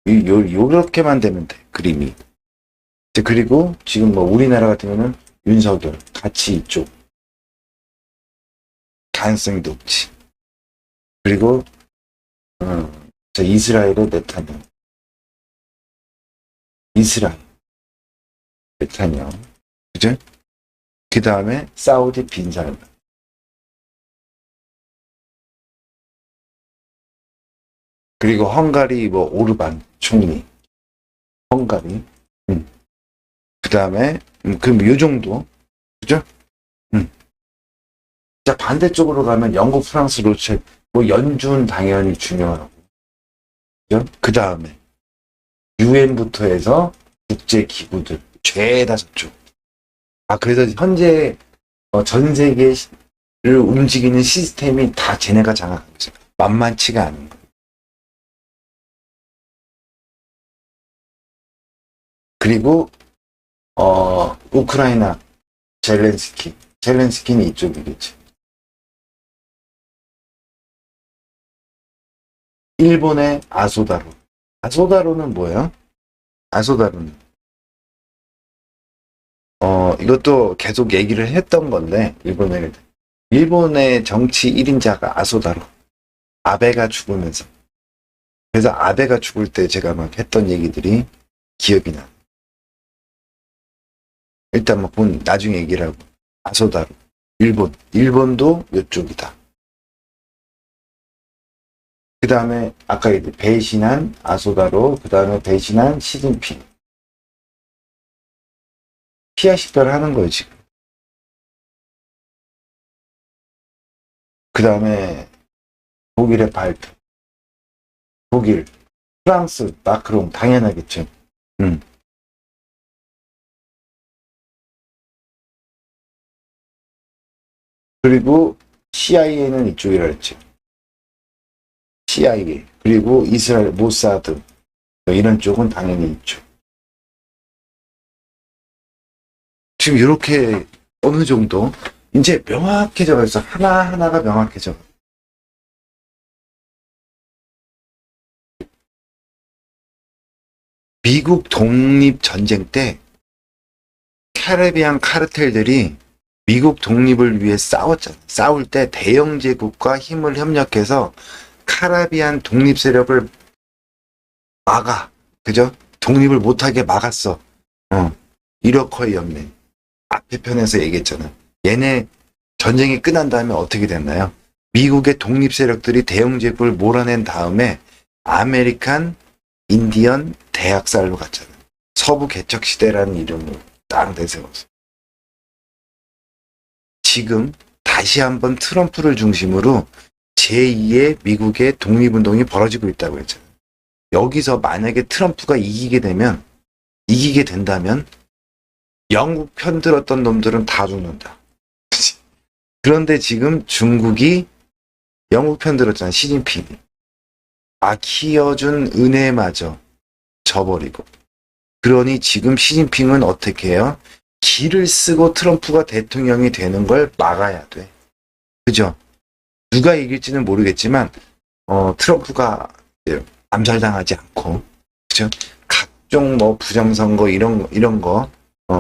요렇게만 되면 돼, 그림이. 그리고 지금 뭐 우리나라 같은 경우는 윤석열, 같이 이쪽. 가능성이 높지. 그리고, 이스라엘의 네타냐후. 이스라엘, 네타냐후. 그죠? 그 다음에 사우디 빈 살만. 그리고 헝가리 뭐 오르반 총리. 헝가리. 그 다음에 그럼 요 정도. 그죠? 자, 반대쪽으로 가면 영국, 프랑스, 로체, 뭐 연준 당연히 중요하고. 그죠? 그 다음에 유엔부터 해서 국제기구들 죄다 저쪽. 그래서 현재 전 세계를 움직이는 시스템이 다 쟤네가 장악하고 있어요. 만만치가 않은 거예요. 그리고 우크라이나 젤렌스키는 이쪽이겠지. 일본의 아소다로는 뭐예요? 아소다로는 이것도 계속 얘기를 했던 건데 일본의 정치 1인자가 아소다로. 아베가 죽으면서. 그래서 아베가 죽을 때 제가 막 했던 얘기들이 기억이 나. 일단 뭐 나중에 얘기를 하고. 아소다로. 일본도 이쪽이다. 그 다음에 아까 배신한 아소다로, 그 다음에 배신한 시진핑. 피하 식별하는 거예요 지금. 그 다음에 독일의 발표. 독일, 프랑스, 마크롱 당연하겠죠. 그리고 CIA는 이쪽이라 했죠. CIA. 그리고 이스라엘 모사드. 이런 쪽은 당연히 있죠. 지금 이렇게 어느 정도 이제 명확해져 가서 하나하나가 명확해져. 미국 독립전쟁 때 카리비안 카르텔들이 미국 독립을 위해 싸웠잖아. 싸울 때 대영 제국과 힘을 협력해서 카리비안 독립 세력을 막아. 그죠? 독립을 못하게 막았어. 이러커의 연맹. 앞에 편에서 얘기했잖아. 얘네 전쟁이 끝난 다음에 어떻게 됐나요? 미국의 독립 세력들이 대영 제국을 몰아낸 다음에 아메리칸 인디언 대학살로 갔잖아. 서부 개척 시대라는 이름으로 딱 내세웠어. 지금 다시 한번 트럼프를 중심으로 제2의 미국의 독립운동이 벌어지고 있다고 했잖아요. 여기서 만약에 트럼프가 이기게 된다면 영국 편들었던 놈들은 다 죽는다. 그런데 지금 중국이 영국 편들었잖아. 시진핑이. 키워준 은혜마저 져버리고. 그러니 지금 시진핑은 어떻게 해요? 기를 쓰고 트럼프가 대통령이 되는 걸 막아야 돼. 그죠? 누가 이길지는 모르겠지만 트럼프가 암살당하지 않고, 그죠? 각종 뭐 부정선거 이런 거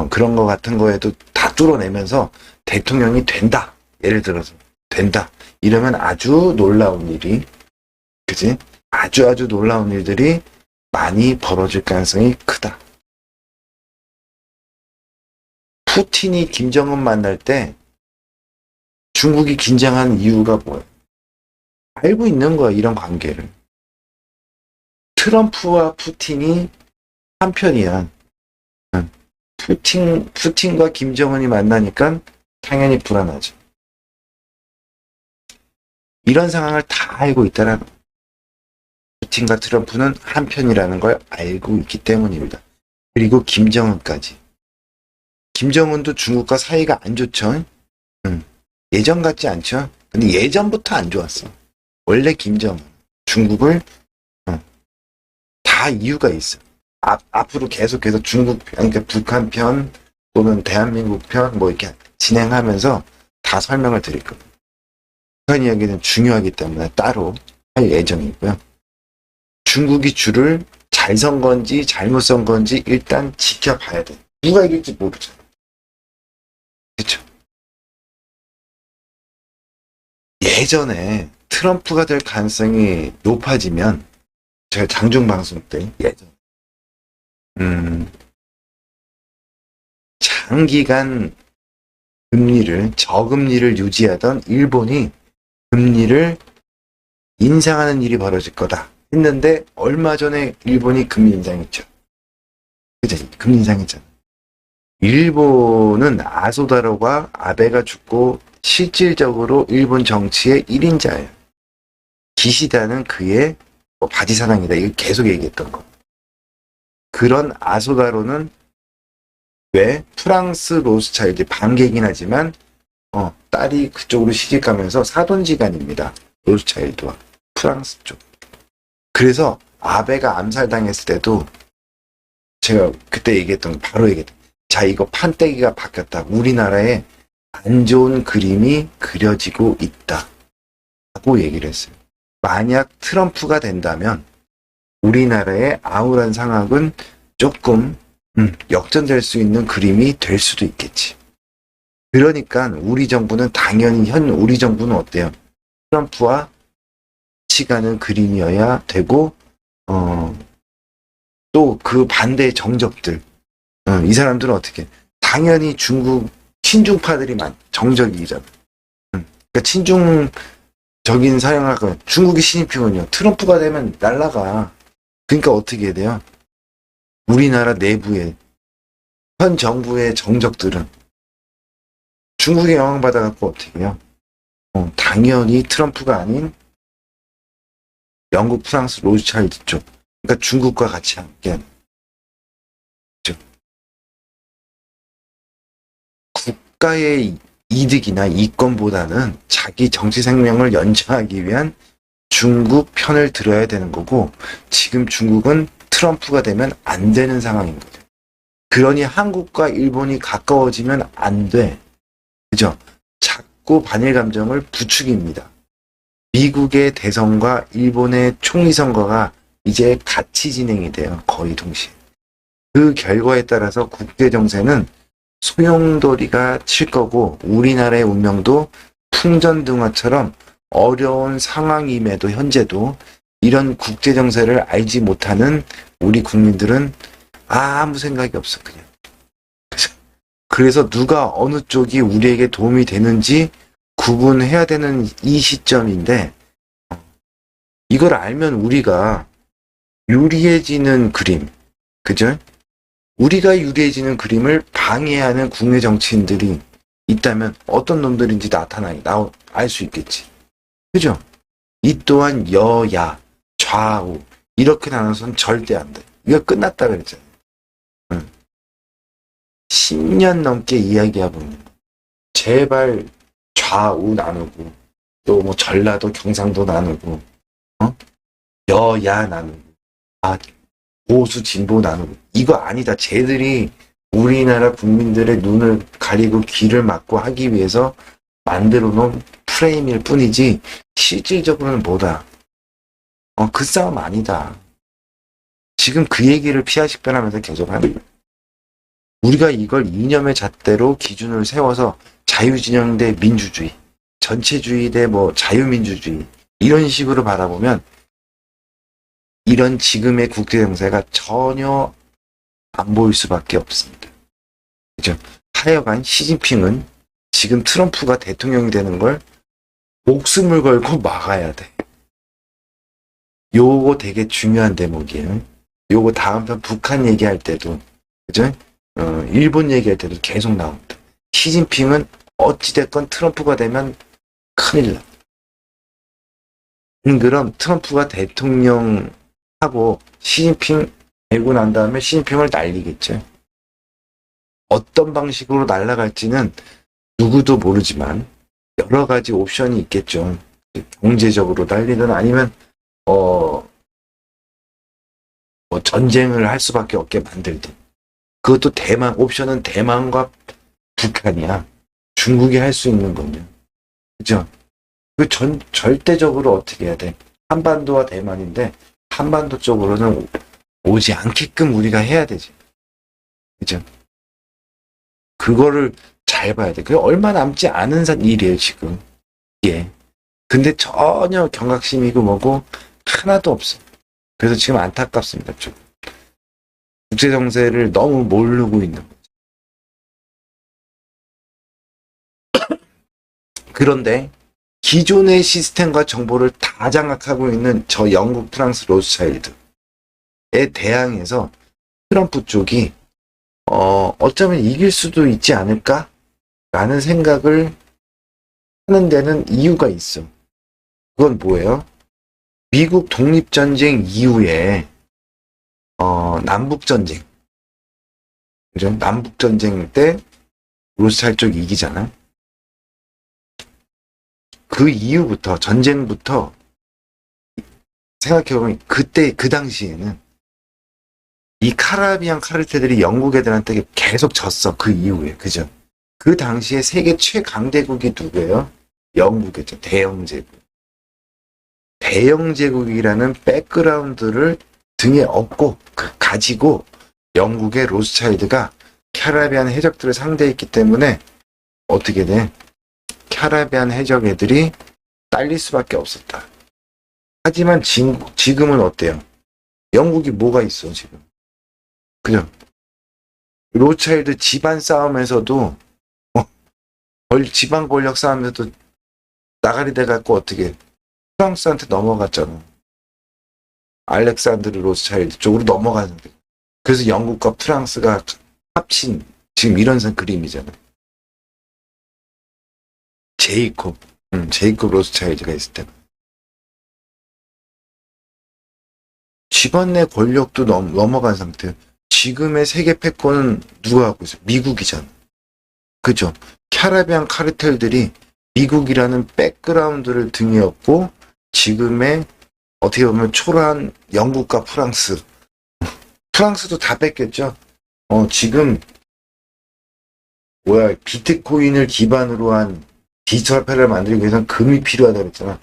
그런 거 같은 거에도 다 뚫어내면서 대통령이 된다. 예를 들어서 된다. 이러면 아주 놀라운 일이, 그지? 아주 놀라운 일들이 많이 벌어질 가능성이 크다. 푸틴이 김정은 만날 때 중국이 긴장한 이유가 뭐예요? 알고 있는 거야, 이런 관계를. 트럼프와 푸틴이 한편이야. 푸틴과 김정은이 만나니까 당연히 불안하죠. 이런 상황을 다 알고 있다라는 거예요. 푸틴과 트럼프는 한편이라는 걸 알고 있기 때문입니다. 그리고 김정은까지. 김정은도 중국과 사이가 안 좋죠. 예전 같지 않죠. 근데 예전부터 안 좋았어. 원래 김정은 중국을 다 이유가 있어. 앞으로 계속해서 중국 편, 그러니까 북한 편 또는 대한민국 편 뭐 이렇게 진행하면서 다 설명을 드릴 겁니다. 북한 이야기는 중요하기 때문에 따로 할 예정이고요. 중국이 줄을 잘 선 건지 잘못 선 건지 일단 지켜봐야 돼. 누가 이길지 모르잖아. 그렇죠? 예전에 트럼프가 될 가능성이 높아지면 제가 장중 방송 때 예전 장기간 저금리를 유지하던 일본이 금리를 인상하는 일이 벌어질 거다 했는데 얼마 전에 일본이 금리 인상했죠. 그죠? 금리 인상했잖아. 일본은 아소다로가 아베가 죽고 실질적으로 일본 정치의 1인자예요. 기시다는 그의 바지사랑이다. 이걸 계속 얘기했던 거. 그런 아소다로는 왜 프랑스 로스차일드 반객이긴 하지만 딸이 그쪽으로 시집가면서 사돈지간입니다. 로스차일드와 프랑스 쪽. 그래서 아베가 암살당했을 때도 제가 그때 얘기했던 거 바로 얘기했던 자, 이거 판때기가 바뀌었다. 우리나라에 안 좋은 그림이 그려지고 있다. 라고 얘기를 했어요. 만약 트럼프가 된다면 우리나라의 암울한 상황은 조금 역전될 수 있는 그림이 될 수도 있겠지. 그러니까 우리 정부는 당연히 우리 정부는 어때요? 트럼프와 같이 가는 그림이어야 되고 또 그 반대의 정적들 이 사람들은 어떻게 당연히 중국 친중파들이 정적이잖아. 그러니까 친중적인 사용하고 중국이 시진핑은요. 트럼프가 되면 날라가. 그러니까 어떻게 해야 돼요? 우리나라 내부에 현 정부의 정적들은 중국에 영향받아갖고 어떻게 해요? 당연히 트럼프가 아닌 영국, 프랑스, 로스차일드 쪽. 그러니까 중국과 같이 함께하는. 국가의 이득이나 이권보다는 자기 정치 생명을 연장하기 위한 중국 편을 들어야 되는 거고 지금 중국은 트럼프가 되면 안 되는 상황인 거죠. 그러니 한국과 일본이 가까워지면 안 돼. 그죠? 자꾸 반일 감정을 부추깁니다. 미국의 대선과 일본의 총리 선거가 이제 같이 진행이 돼요. 거의 동시에. 그 결과에 따라서 국제 정세는 소용돌이가 칠 거고 우리나라의 운명도 풍전등화처럼 어려운 상황임에도 현재도 이런 국제 정세를 알지 못하는 우리 국민들은 아무 생각이 없어 그냥. 그래서 누가 어느 쪽이 우리에게 도움이 되는지 구분해야 되는 이 시점인데 이걸 알면 우리가 유리해지는 그림, 그죠? 우리가 유리해지는 그림을 방해하는 국내 정치인들이 있다면 어떤 놈들인지 알 수 있겠지. 그죠? 이 또한 여야, 좌우 이렇게 나눠서는 절대 안 돼. 이거 끝났다 그랬잖아요. 10년 넘게 이야기하고 있는 거. 제발 좌우 나누고 또 뭐 전라도 경상도 나누고 여야 나누고 보수 진보 나누고 이거 아니다. 쟤들이 우리나라 국민들의 눈을 가리고 귀를 막고 하기 위해서 만들어 놓은 프레임일 뿐이지 실질적으로는 뭐다. 그 싸움 아니다. 지금 그 얘기를 피아식변하면서 계속 하는 거예요. 우리가 이걸 이념의 잣대로 기준을 세워서 자유진영 대 민주주의, 전체주의 대 뭐 자유민주주의 이런 식으로 바라보면 이런 지금의 국제 정세가 전혀 안 보일 수밖에 없습니다. 그죠? 하여간 시진핑은 지금 트럼프가 대통령이 되는 걸 목숨을 걸고 막아야 돼. 요거 되게 중요한 대목이에요. 요거 다음 편 북한 얘기할 때도, 그죠? 일본 얘기할 때도 계속 나옵니다. 시진핑은 어찌됐건 트럼프가 되면 큰일 나. 그럼 트럼프가 대통령하고 시진핑 되고 난 다음에 시진핑을 날리겠죠. 어떤 방식으로 날아갈지는 누구도 모르지만 여러 가지 옵션이 있겠죠. 경제적으로 날리든 아니면 뭐 전쟁을 할 수밖에 없게 만들든. 그것도 옵션은 대만과 북한이야. 중국이 할 수 있는 거면. 그죠? 절대적으로 어떻게 해야 돼? 한반도와 대만인데, 한반도 쪽으로는 오지 않게끔 우리가 해야 되지. 그죠? 그거를 잘 봐야 돼. 그게 얼마 남지 않은 일이에요, 지금. 예. 근데 전혀 경각심이고 뭐고 하나도 없어. 그래서 지금 안타깝습니다, 좀. 국제 정세를 너무 모르고 있는 거죠. 그런데 기존의 시스템과 정보를 다 장악하고 있는 저 영국, 프랑스, 로스차일드에 대항해서 트럼프 쪽이 어쩌면 이길 수도 있지 않을까? 라는 생각을 하는 데는 이유가 있어. 그건 뭐예요? 미국 독립전쟁 이후에 남북전쟁. 그죠? 남북전쟁 때 로스차일드 쪽이 이기잖아. 그 이후부터, 전쟁부터 생각해보면 그때, 그 당시에는 이 카라비안 카르텔들이 영국 애들한테 계속 졌어. 그 이후에. 그죠? 그 당시에 세계 최강대국이 누구예요? 영국이죠. 대영제국. 대영제국이라는 백그라운드를 등에 업고 가지고 영국의 로스차일드가 카라비안 해적들을 상대했기 때문에 어떻게 돼? 카라비안 해적 애들이 딸릴 수밖에 없었다. 하지만 지금은 어때요? 영국이 뭐가 있어 지금? 그죠? 로스차일드 집안 싸움에서도 지방 권력 싸움에서도 나가리 돼갖고 어떻게 프랑스한테 넘어갔잖아. 알렉산드르 로스차일드 쪽으로 넘어가는데. 그래서 영국과 프랑스가 합친 지금 이런 그림이잖아. 제이콥 로스차일드가 있을 때. 집안 내 권력도 넘어간 상태예요. 지금의 세계 패권은 누가 하고 있어요? 미국이잖아. 그죠? 카라비안 카르텔들이 미국이라는 백그라운드를 등에 업고 지금의 어떻게 보면 초라한 영국과 프랑스도 다 뺏겼죠. 지금 비트코인을 기반으로 한 디지털 화폐를 만들기 위해서는 금이 필요하다고 했잖아.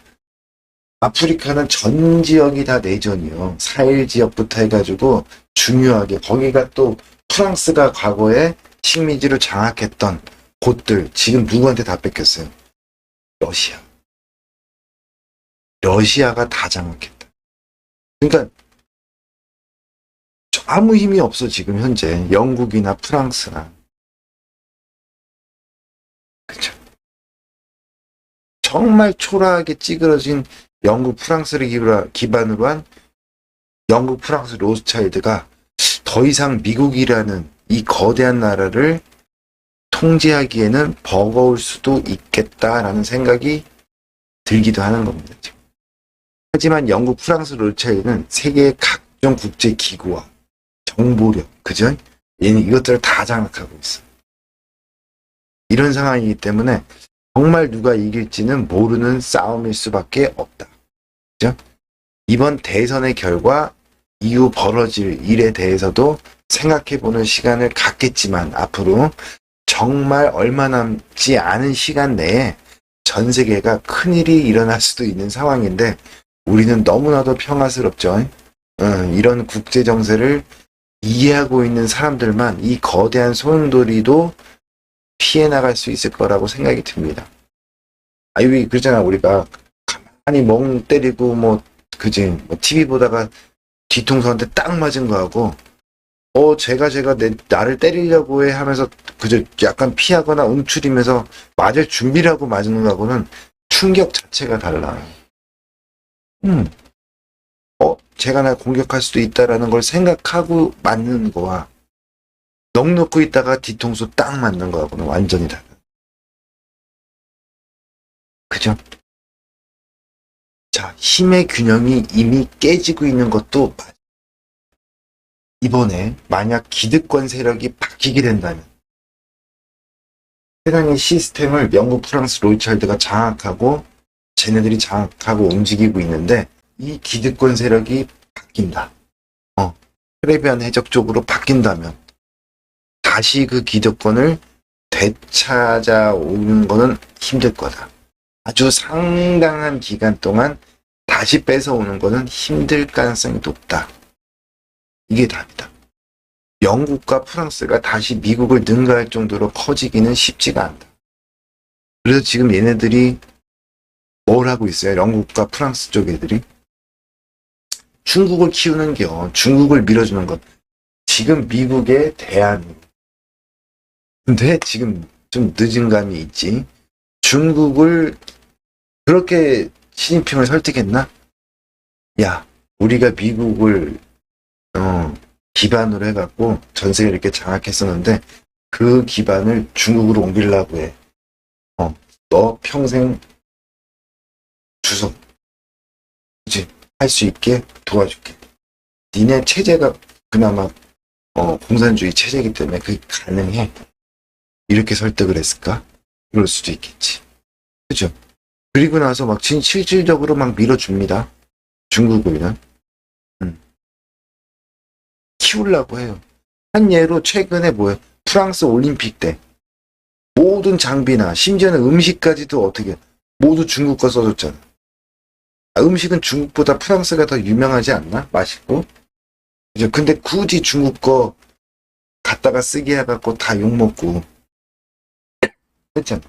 아프리카는 전 지역이 다 내전이요. 사헬 지역부터 해가지고 중요하게 거기가 또 프랑스가 과거에 식민지를 장악했던 곳들 지금 누구한테 다 뺏겼어요? 러시아. 러시아가 다 장악했다. 그러니까 아무 힘이 없어 지금 현재 영국이나 프랑스나. 그쵸? 정말 초라하게 찌그러진 영국 프랑스를 기반으로 한 영국 프랑스 로스차일드가 더 이상 미국이라는 이 거대한 나라를 통제하기에는 버거울 수도 있겠다라는 생각이 들기도 하는 겁니다. 지금. 하지만 영국 프랑스 로스차일드는 세계의 각종 국제 기구와 정보력, 그죠? 얘는 이것들을 다 장악하고 있어. 이런 상황이기 때문에 정말 누가 이길지는 모르는 싸움일 수밖에 없다. 그죠? 이번 대선의 결과 이후 벌어질 일에 대해서도 생각해보는 시간을 갖겠지만 앞으로 정말 얼마 남지 않은 시간 내에 전 세계가 큰일이 일어날 수도 있는 상황인데 우리는 너무나도 평화스럽죠. 이런 국제 정세를 이해하고 있는 사람들만 이 거대한 소용돌이도 피해 나갈 수 있을 거라고 생각이 듭니다. 아유, 그러잖아. 우리가 가만히 멍 때리고 그지? TV 보다가 뒤통수한테 딱 맞은 거하고 제가 나를 때리려고 해 하면서 그저 약간 피하거나 움츠리면서 맞을 준비를 하고 맞는 거하고는 충격 자체가 달라. 제가 날 공격할 수도 있다라는 걸 생각하고 맞는 거와 넋 놓고 있다가 뒤통수 딱 맞는 거하고는 완전히 달라. 그죠? 자, 힘의 균형이 이미 깨지고 있는 것도 맞아. 이번에 만약 기득권 세력이 바뀌게 된다면 세상의 시스템을 영국, 프랑스, 로이찰드가 장악하고 쟤네들이 장악하고 움직이고 있는데 이 기득권 세력이 바뀐다. 카리비안 해적 쪽으로 바뀐다면 다시 그 기득권을 되찾아오는 거는 힘들 거다. 아주 상당한 기간 동안 다시 뺏어오는 거는 힘들 가능성이 높다. 이게 답이다. 영국과 프랑스가 다시 미국을 능가할 정도로 커지기는 쉽지가 않다. 그래서 지금 얘네들이 뭘 하고 있어요? 영국과 프랑스 쪽 애들이 중국을 키우는겨. 중국을 밀어주는 것. 지금 미국의 대안. 근데 지금 좀 늦은 감이 있지. 중국을 그렇게 시진핑을 설득했나? 야, 우리가 미국을 기반으로 해갖고 전 세계를 이렇게 장악했었는데 그 기반을 중국으로 옮기려고 해. 너 평생 주석 그치? 할 수 있게 도와줄게. 니네 체제가 그나마 공산주의 체제이기 때문에 그게 가능해. 이렇게 설득을 했을까? 그럴 수도 있겠지. 그죠? 그리고 나서 막 실질적으로 막 밀어줍니다. 중국을요. 키우려고 해요. 한 예로 최근에 프랑스 올림픽 때 모든 장비나 심지어는 음식까지도 어떻게 모두 중국 거 써줬잖아. 음식은 중국보다 프랑스가 더 유명하지 않나? 맛있고. 그죠? 근데 굳이 중국 거 갖다가 쓰게 해갖고 다 욕먹고 했잖아.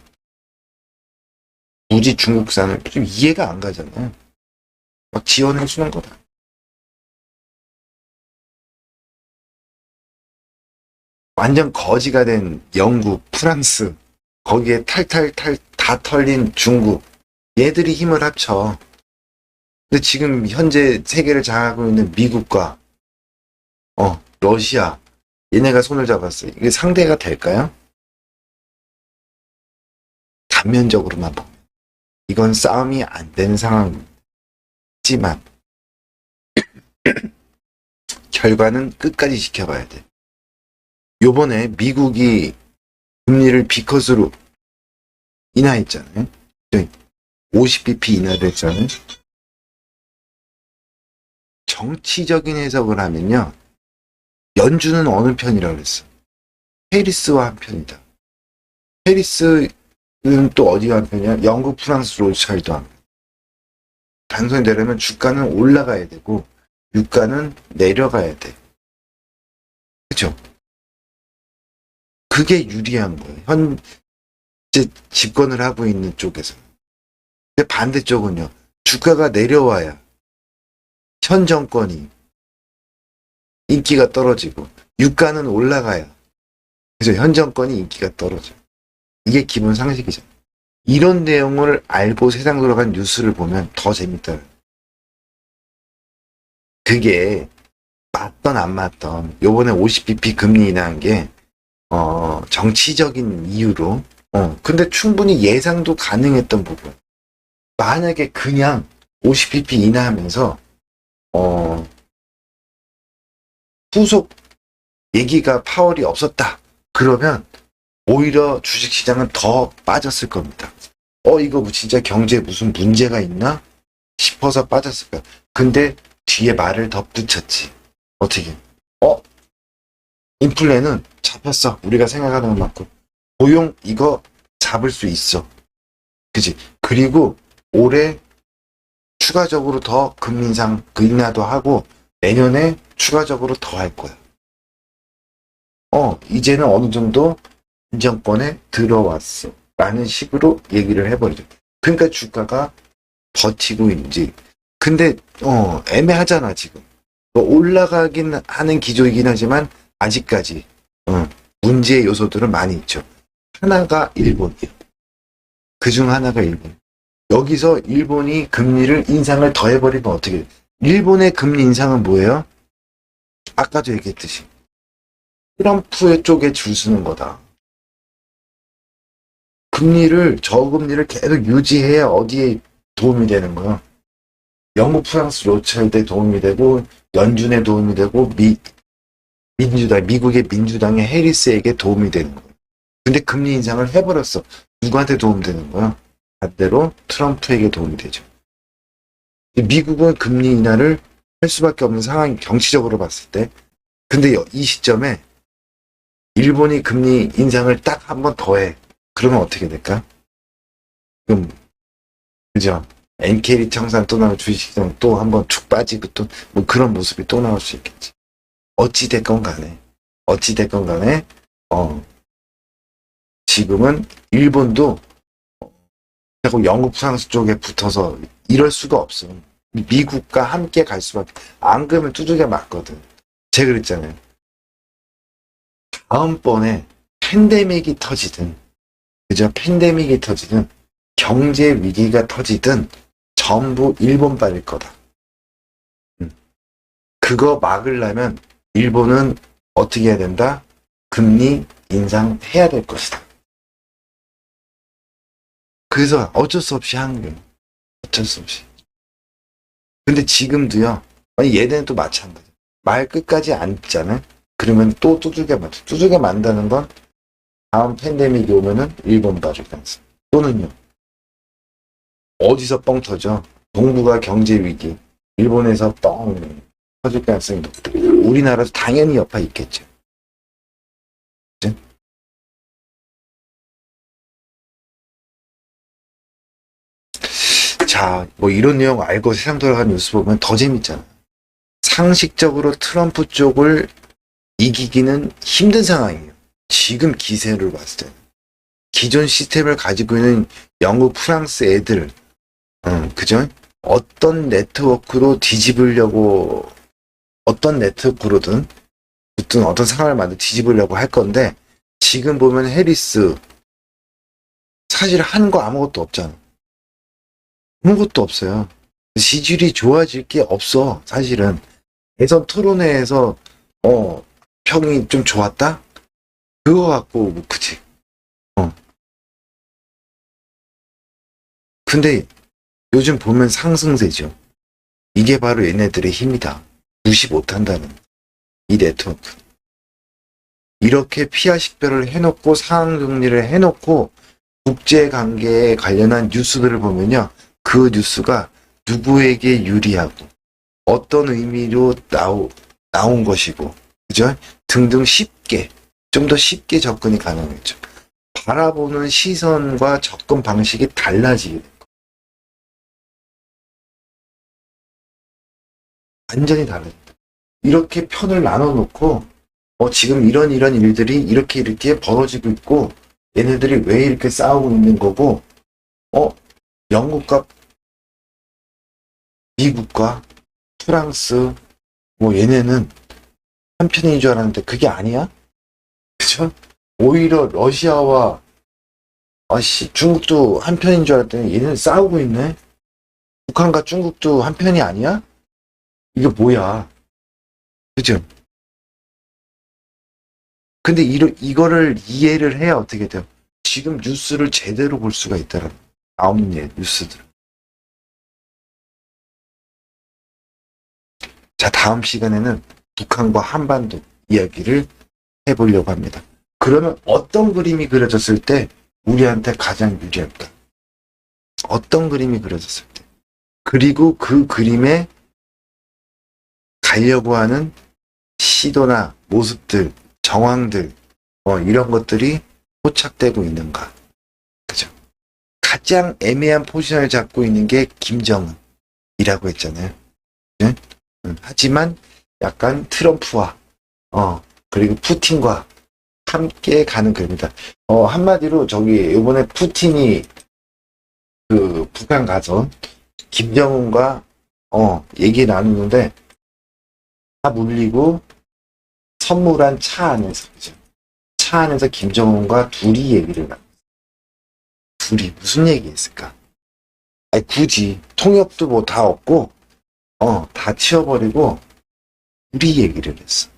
굳이 중국산을 좀 이해가 안 가잖아요. 막 지원해주는 거다. 완전 거지가 된 영국, 프랑스, 거기에 탈탈탈 다 털린 중국, 얘들이 힘을 합쳐. 근데 지금 현재 세계를 장악하고 있는 미국과 러시아, 얘네가 손을 잡았어요. 이게 상대가 될까요? 단면적으로만 보면 이건 싸움이 안 되는 상황이지만 결과는 끝까지 지켜봐야 돼. 요번에 미국이 금리를 B컷으로 인하했잖아요. 50bp 인하됐잖아요. 정치적인 해석을 하면요. 연준은 어느 편이라고 그랬어? 해리스와 한 편이다. 해리스는 또 어디와 한 편이야? 영국, 프랑스, 로스차일드와 한 편. 단순히 내려면 주가는 올라가야 되고 유가는 내려가야 돼. 그죠? 그게 유리한 거예요. 현재 집권을 하고 있는 쪽에서. 근데 반대쪽은요. 주가가 내려와야 현 정권이 인기가 떨어지고 유가는 올라가야 그죠? 현 정권이 인기가 떨어져. 이게 기본 상식이죠. 이런 내용을 알고 세상 돌아간 뉴스를 보면 더 재밌다. 그게 맞던 안 맞던 요번에 50bp 금리 인하한 게 정치적인 이유로 근데 충분히 예상도 가능했던 부분. 만약에 그냥 50bp 인하하면서 후속 얘기가 파월이 없었다. 그러면 오히려 주식시장은 더 빠졌을 겁니다. 이거 진짜 경제에 무슨 문제가 있나 싶어서 빠졌을 거야. 근데 뒤에 말을 덧붙였지. 어떻게? 인플레는 잡혔어. 우리가 생각하는 것만큼. 고용 이거 잡을 수 있어. 그지? 그리고 올해 추가적으로 더 금리 인상 인하도 하고 내년에 추가적으로 더 할 거야. 이제는 어느 정도 정권에 들어왔어. 라는 식으로 얘기를 해버리죠. 그러니까 주가가 버티고 있는지. 근데 애매하잖아 지금. 올라가긴 하는 기조이긴 하지만 아직까지 문제의 요소들은 많이 있죠. 하나가 일본이에요. 그중 하나가 일본. 여기서 일본이 금리를 인상을 더해버리면 어떻게 돼요? 일본의 금리 인상은 뭐예요? 아까도 얘기했듯이 트럼프의 쪽에 줄 서는 거다. 저금리를 계속 유지해야 어디에 도움이 되는 거야? 영국, 프랑스, 로츠차일드에 도움이 되고 연준에 도움이 되고 미국의 민주당의 해리스에게 도움이 되는 거야. 근데 금리 인상을 해버렸어. 누구한테 도움되는 거야? 반대로 트럼프에게 도움이 되죠. 미국은 금리 인하를 할 수밖에 없는 상황이 정치적으로 봤을 때. 근데 이 시점에 일본이 금리 인상을 딱 한 번 더 해. 그러면 어떻게 될까? 그럼 그죠? 엔케리 청산 또 나오고 주식시장 또 한 번 툭 빠지고 또 뭐 그런 모습이 또 나올 수 있겠지. 어찌됐건 간에 지금은 일본도 자꾸 영국, 프랑스 쪽에 붙어서 이럴 수가 없어. 미국과 함께 갈 수밖에. 안 그러면 두들겨 맞거든. 제가 그랬잖아요. 다음번에 팬데믹이 터지든 경제 위기가 터지든 전부 일본 발일 거다. 그거 막으려면 일본은 어떻게 해야 된다? 금리 인상해야 될 것이다. 그래서 어쩔 수 없이 하는 거예요. 어쩔 수 없이. 근데 지금도요. 얘네는 또 마찬가지. 말 끝까지 안 듣잖아요. 그러면 또 두들겨 맞죠. 두들겨 만다는 건 다음 팬데믹이 오면은 일본 발일 가능성. 또는요. 어디서 뻥 터져? 동북아 경제 위기. 일본에서 뻥 터질 가능성이 높다. 우리나라도 당연히 여파 있겠죠. 그치? 자, 이런 내용 알고 세상 돌아가는 뉴스 보면 더 재밌잖아. 상식적으로 트럼프 쪽을 이기기는 힘든 상황이에요. 지금 기세를 봤을 때. 기존 시스템을 가지고 있는 영국, 프랑스 애들, 그죠? 어떤 네트워크로 뒤집으려고, 어떤 네트워크로든, 어떤 상황을 만들어 뒤집으려고 할 건데, 지금 보면 해리스, 사실 한 거 아무것도 없잖아. 아무것도 없어요. 지지율이 좋아질 게 없어, 사실은. 대선 토론회에서, 평이 좀 좋았다? 그거 갖고, 그치. 근데 요즘 보면 상승세죠. 이게 바로 얘네들의 힘이다. 무시 못한다는 이 네트워크. 이렇게 피하 식별을 해놓고 상황 정리를 해놓고 국제관계에 관련한 뉴스들을 보면요. 그 뉴스가 누구에게 유리하고 어떤 의미로 나온 것이고 그죠? 등등 쉽게 좀 더 쉽게 접근이 가능했죠. 바라보는 시선과 접근 방식이 달라지게 돼요. 완전히 달라요. 이렇게 편을 나눠 놓고 지금 이런 일들이 이렇게 벌어지고 있고 얘네들이 왜 이렇게 싸우고 있는 거고 영국과 미국과 프랑스 얘네는 한편인 줄 알았는데 그게 아니야? 그죠? 오히려 러시아와 중국도 한편인 줄 알았더니 얘네는 싸우고 있네. 북한과 중국도 한편이 아니야? 이게 뭐야? 그죠? 근데 이거를 이해를 해야 어떻게 돼요? 지금 뉴스를 제대로 볼 수가 있다는 나오는 뉴스들. 자, 다음 시간에는 북한과 한반도 이야기를 해보려고 합니다. 그러면 어떤 그림이 그려졌을 때 우리한테 가장 유리할까? 어떤 그림이 그려졌을 때. 그리고 그 그림에 가려고 하는 시도나 모습들, 정황들, 이런 것들이 포착되고 있는가. 그죠? 가장 애매한 포지션을 잡고 있는 게 김정은이라고 했잖아요. 네? 하지만 약간 트럼프와, 그리고 푸틴과 함께 가는 그림이다. 한마디로 이번에 푸틴이 북한 가서 김정은과, 얘기 나누는데 다 물리고 선물한 차 안에서, 그죠? 차 안에서 김정은과 둘이 얘기를 나눴어요. 둘이 무슨 얘기했을까? 아니, 굳이 통역도 다 없고, 다 치워버리고 둘이 얘기를 했어.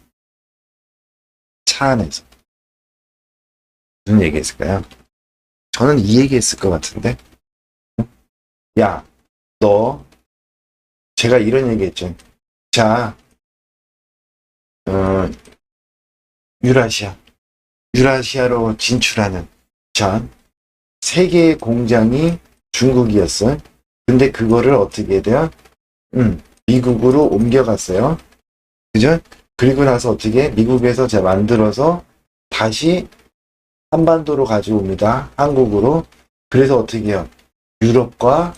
차 안에서. 무슨 얘기했을까요? 저는 이 얘기했을 것 같은데. 야, 제가 이런 얘기했죠. 자, 유라시아로 진출하는 전 세계의 공장이 중국이었어요. 근데 그거를 어떻게 해야 돼요? 미국으로 옮겨갔어요. 그죠? 그리고 나서 어떻게 미국에서 제가 만들어서 다시 한반도로 가져옵니다. 한국으로. 그래서 어떻게 해요? 유럽과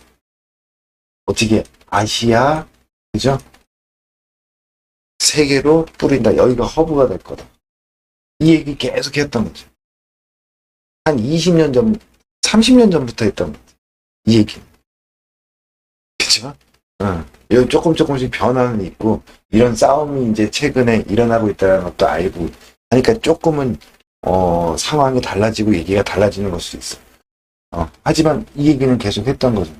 어떻게 아시아, 그죠? 세계로 뿌린다. 여기가 허브가 될 거다. 이 얘기 계속 했던 거죠. 한 20년 전, 30년 전부터 했던 거죠. 이 얘기. 그죠? 여기 조금씩 변화는 있고, 이런 싸움이 이제 최근에 일어나고 있다는 것도 알고, 하니까 조금은, 상황이 달라지고 얘기가 달라지는 걸 수 있어. 하지만 이 얘기는 계속 했던 거죠.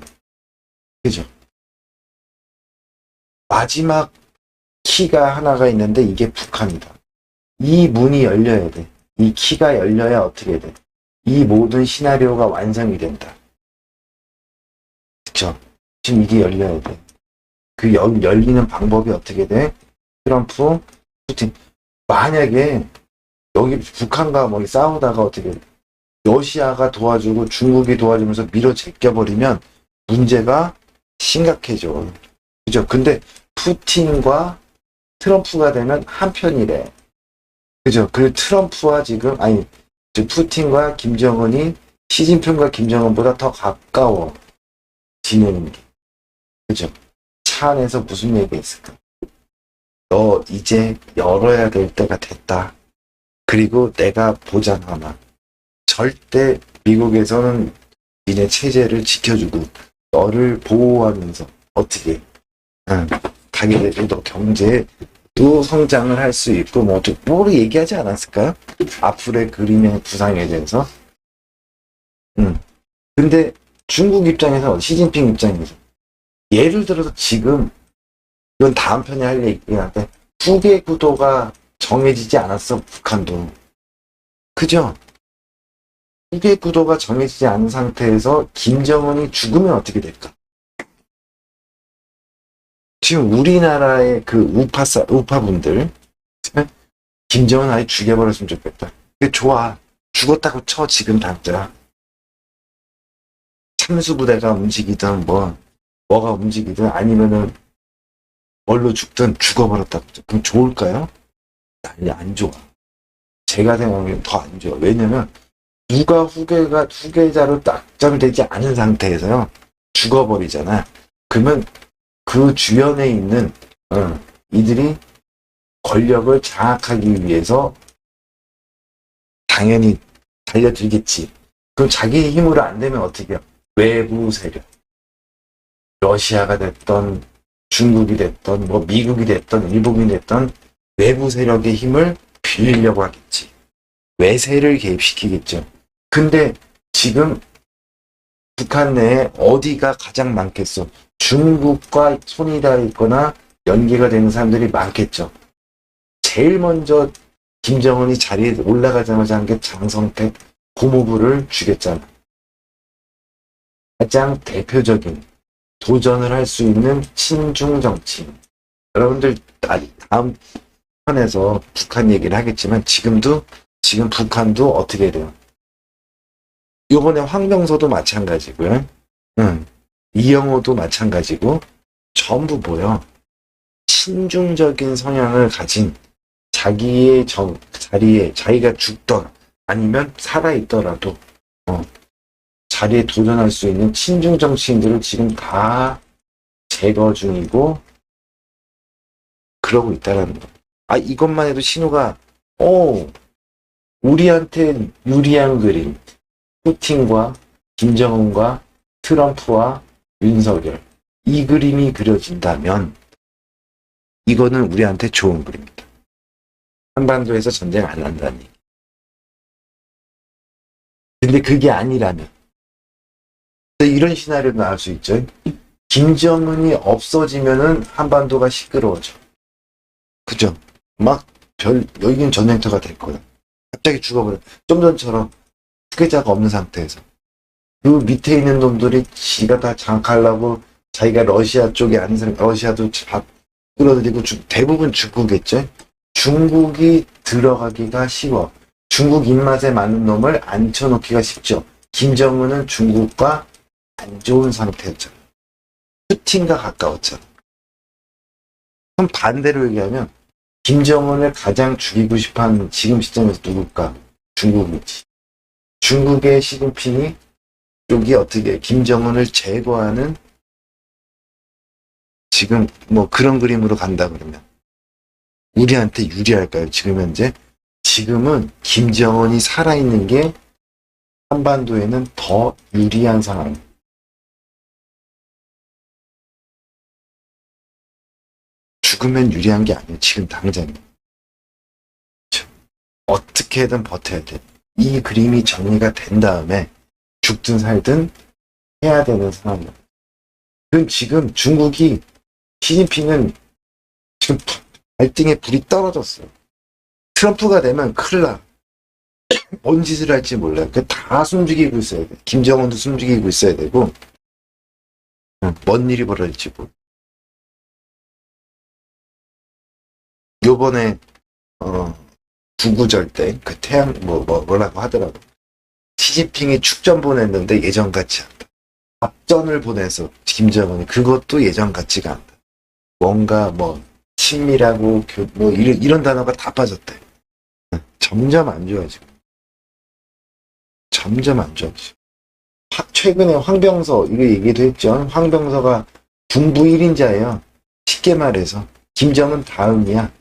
그죠? 마지막 키가 하나가 있는데 이게 북한이다. 이 문이 열려야 돼. 이 키가 열려야 어떻게 돼? 이 모든 시나리오가 완성이 된다. 그쵸? 지금 이게 열려야 돼. 그 열리는 방법이 어떻게 돼? 트럼프, 푸틴. 만약에 여기 북한과 싸우다가 어떻게 돼? 러시아가 도와주고 중국이 도와주면서 밀어 제껴버리면 문제가 심각해져. 그죠? 근데 푸틴과 트럼프가 되면 한편이래. 그죠? 그 트럼프와 푸틴과 김정은이 시진핑과 김정은보다 더 가까워 지내는 게. 그죠? 차 안에서 무슨 얘기했을까? 너 이제 열어야 될 때가 됐다. 그리고 내가 보장하마. 절대 미국에서는 니네 체제를 지켜주고 너를 보호하면서 어떻게 가게 되고 너 경제도 성장을 할 수 있고 뭐를 얘기하지 않았을까요? 앞으로의 그림의 구상에 대해서. 근데 중국 입장에서 시진핑 입장에서 예를 들어서 지금 이건 다음 편에 할 얘기긴 한데 후계 구도가 정해지지 않았어. 북한도. 그죠? 후계 구도가 정해지지 않은 상태에서 김정은이 죽으면 어떻게 될까? 지금 우리나라의 그 우파분들 김정은 아예 죽여버렸으면 좋겠다. 좋아. 죽었다고 쳐 지금 당장. 참수부대가 움직이든 뭐가 움직이든 아니면은 뭘로 죽든 죽어버렸다고. 그럼 좋을까요? 난리 안 좋아. 제가 생각하기엔 더 안 좋아. 왜냐면 누가 후계자로 딱정되지 않은 상태에서요 죽어버리잖아. 그러면 그 주변에 있는 이들이 권력을 장악하기 위해서 당연히 달려들겠지. 그럼 자기 힘으로 안 되면 어떻게 해요? 외부 세력, 러시아가 됐던 중국이 됐던 뭐 미국이 됐던 일본이 됐던 외부 세력의 힘을 빌리려고 하겠지. 외세를 개입시키겠죠. 근데 지금 북한 내에 어디가 가장 많겠어? 중국과 손이 닿아 있거나 연계가 되는 사람들이 많겠죠. 제일 먼저 김정은이 자리에 올라가자마자 한 게 장성택 고모부를 주겠잖아. 가장 대표적인 도전을 할 수 있는 친중 정치인. 여러분들 다음 편에서 북한 얘기를 하겠지만 지금 북한도 어떻게 돼요? 요번에 황병서도 마찬가지고요. 이영호도 마찬가지고 전부 뭐요? 친중적인 성향을 가진 자기의 자리에 자기가 죽던 아니면 살아있더라도 자리에 도전할 수 있는 친중 정치인들을 지금 다 제거 중이고 그러고 있다라는 거. 이것만 해도 신호가 우리한테 유리한 그림. 푸틴과 김정은과 트럼프와 윤석열 이 그림이 그려진다면 이거는 우리한테 좋은 그림이다. 한반도에서 전쟁 안 한다는 얘기. 근데 그게 아니라면 이런 시나리오도 나올 수 있죠. 김정은이 없어지면은 한반도가 시끄러워져. 그죠? 여기는 전쟁터가 될 거야. 갑자기 죽어버려. 좀 전처럼 후계자가 없는 상태에서. 그 밑에 있는 놈들이 지가 다 장악하려고 자기가 러시아 쪽에 아닌 사람, 러시아도 끌어들이고 대부분 중국겠죠? 중국이 들어가기가 쉬워. 중국 입맛에 맞는 놈을 앉혀놓기가 쉽죠. 김정은은 중국과 안 좋은 상태였잖아. 푸틴과 가까웠잖아. 그럼 반대로 얘기하면 김정은을 가장 죽이고 싶어하는 지금 시점에서 누굴까? 중국이지. 중국의 시진핑이 여기 어떻게 김정은을 제거하는 지금 뭐 그런 그림으로 간다 그러면 우리한테 유리할까요? 지금 현재? 지금은 김정은이 살아있는 게 한반도에는 더 유리한 상황. 죽으면 유리한 게 아니에요. 지금 당장. 어떻게든 버텨야 돼. 이 그림이 정리가 된 다음에 죽든 살든 해야 되는 상황이에요. 그럼 지금 중국이 시진핑은 지금 발등에 불이 떨어졌어요. 트럼프가 되면 큰일 나. 뭔 짓을 할지 몰라요. 다 숨죽이고 있어야 돼. 김정은도 숨죽이고 있어야 되고 뭔 일이 벌어질지 몰라. 요번에 구구절 때 그 태양 뭐라고 하더라고. 시진핑이 축전 보냈는데 예전 같지 않다. 답전을 보내서 김정은이 그것도 예전 같지가 않다. 뭔가 친밀하고 이런 단어가 다 빠졌대. 점점 안 좋아지고. 점점 안 좋아지고. 최근에 황병서 이거 얘기도 했죠. 황병서가 군부 1인자예요. 쉽게 말해서 김정은 다음이야.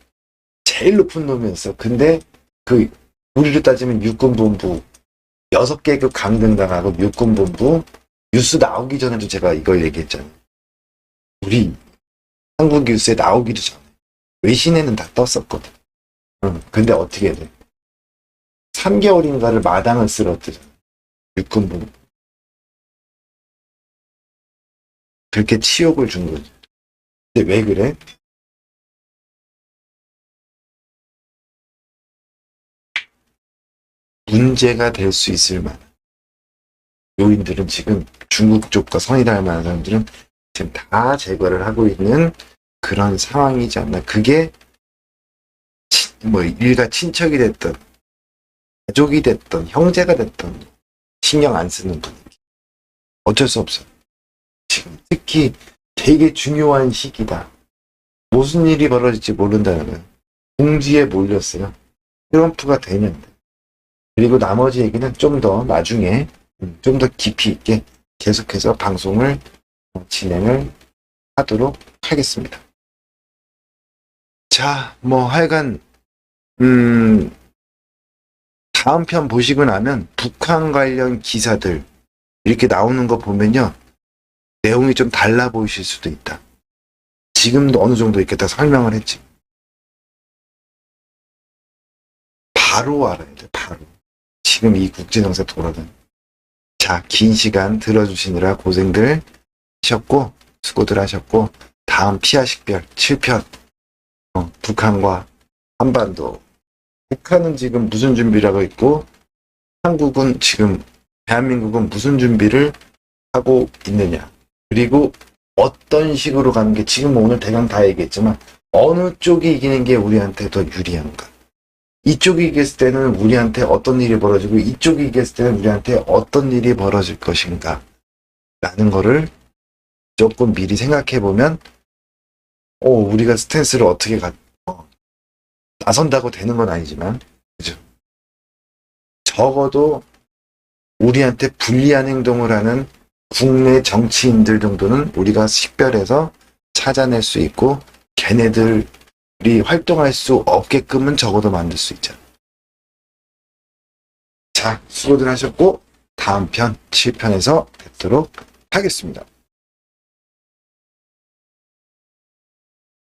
제일 높은 놈이었어. 근데 우리로 따지면 육군본부 6개급 강등당하고 육군본부 뉴스 나오기 전에도 제가 이걸 얘기했잖아요. 우리 한국 뉴스에 나오기도 전에 외신에는 다 떴었거든. 근데 어떻게 돼? 3개월인가를 마당을 쓸었대잖아. 육군본부. 그렇게 치욕을 준 거지. 근데 왜 그래? 문제가 될 수 있을 만한 요인들은 지금 중국 쪽과 선이 닿을 만한 사람들은 지금 다 제거를 하고 있는 그런 상황이지 않나. 그게 일가 친척이 됐던 가족이 됐던 형제가 됐던 신경 안 쓰는 분위기. 어쩔 수 없어. 지금 특히 되게 중요한 시기다. 무슨 일이 벌어질지 모른다는 거예요. 궁지에 몰렸어요. 트럼프가 되면 돼. 그리고 나머지 얘기는 좀 더 나중에 좀 더 깊이 있게 계속해서 방송을 진행을 하도록 하겠습니다. 자, 뭐 하여간 다음 편 보시고 나면 북한 관련 기사들 이렇게 나오는 거 보면요, 내용이 좀 달라 보이실 수도 있다. 지금도 어느 정도 이렇게 다 설명을 했지. 바로 알아야 돼, 바로. 지금 이 국제정세 돌아가는. 자, 긴 시간 들어주시느라 고생들 하셨고, 수고들 하셨고, 다음 피아식별 7편, 북한과 한반도. 북한은 지금 무슨 준비를 하고 있고, 한국은 지금, 대한민국은 무슨 준비를 하고 있느냐. 그리고 어떤 식으로 가는 게, 지금 오늘 대강 다 얘기했지만, 어느 쪽이 이기는 게 우리한테 더 유리한가. 이쪽이 이겼을 때는 우리한테 어떤 일이 벌어지고, 이쪽이 이겼을 때는 우리한테 어떤 일이 벌어질 것인가. 라는 거를 조금 미리 생각해보면, 우리가 스탠스를 어떻게 나선다고 되는 건 아니지만, 그죠? 적어도 우리한테 불리한 행동을 하는 국내 정치인들 정도는 우리가 식별해서 찾아낼 수 있고, 걔네들이 활동할 수 없게끔은 적어도 만들 수 있잖아. 자, 수고들 하셨고, 다음 편 7편에서 뵙도록 하겠습니다.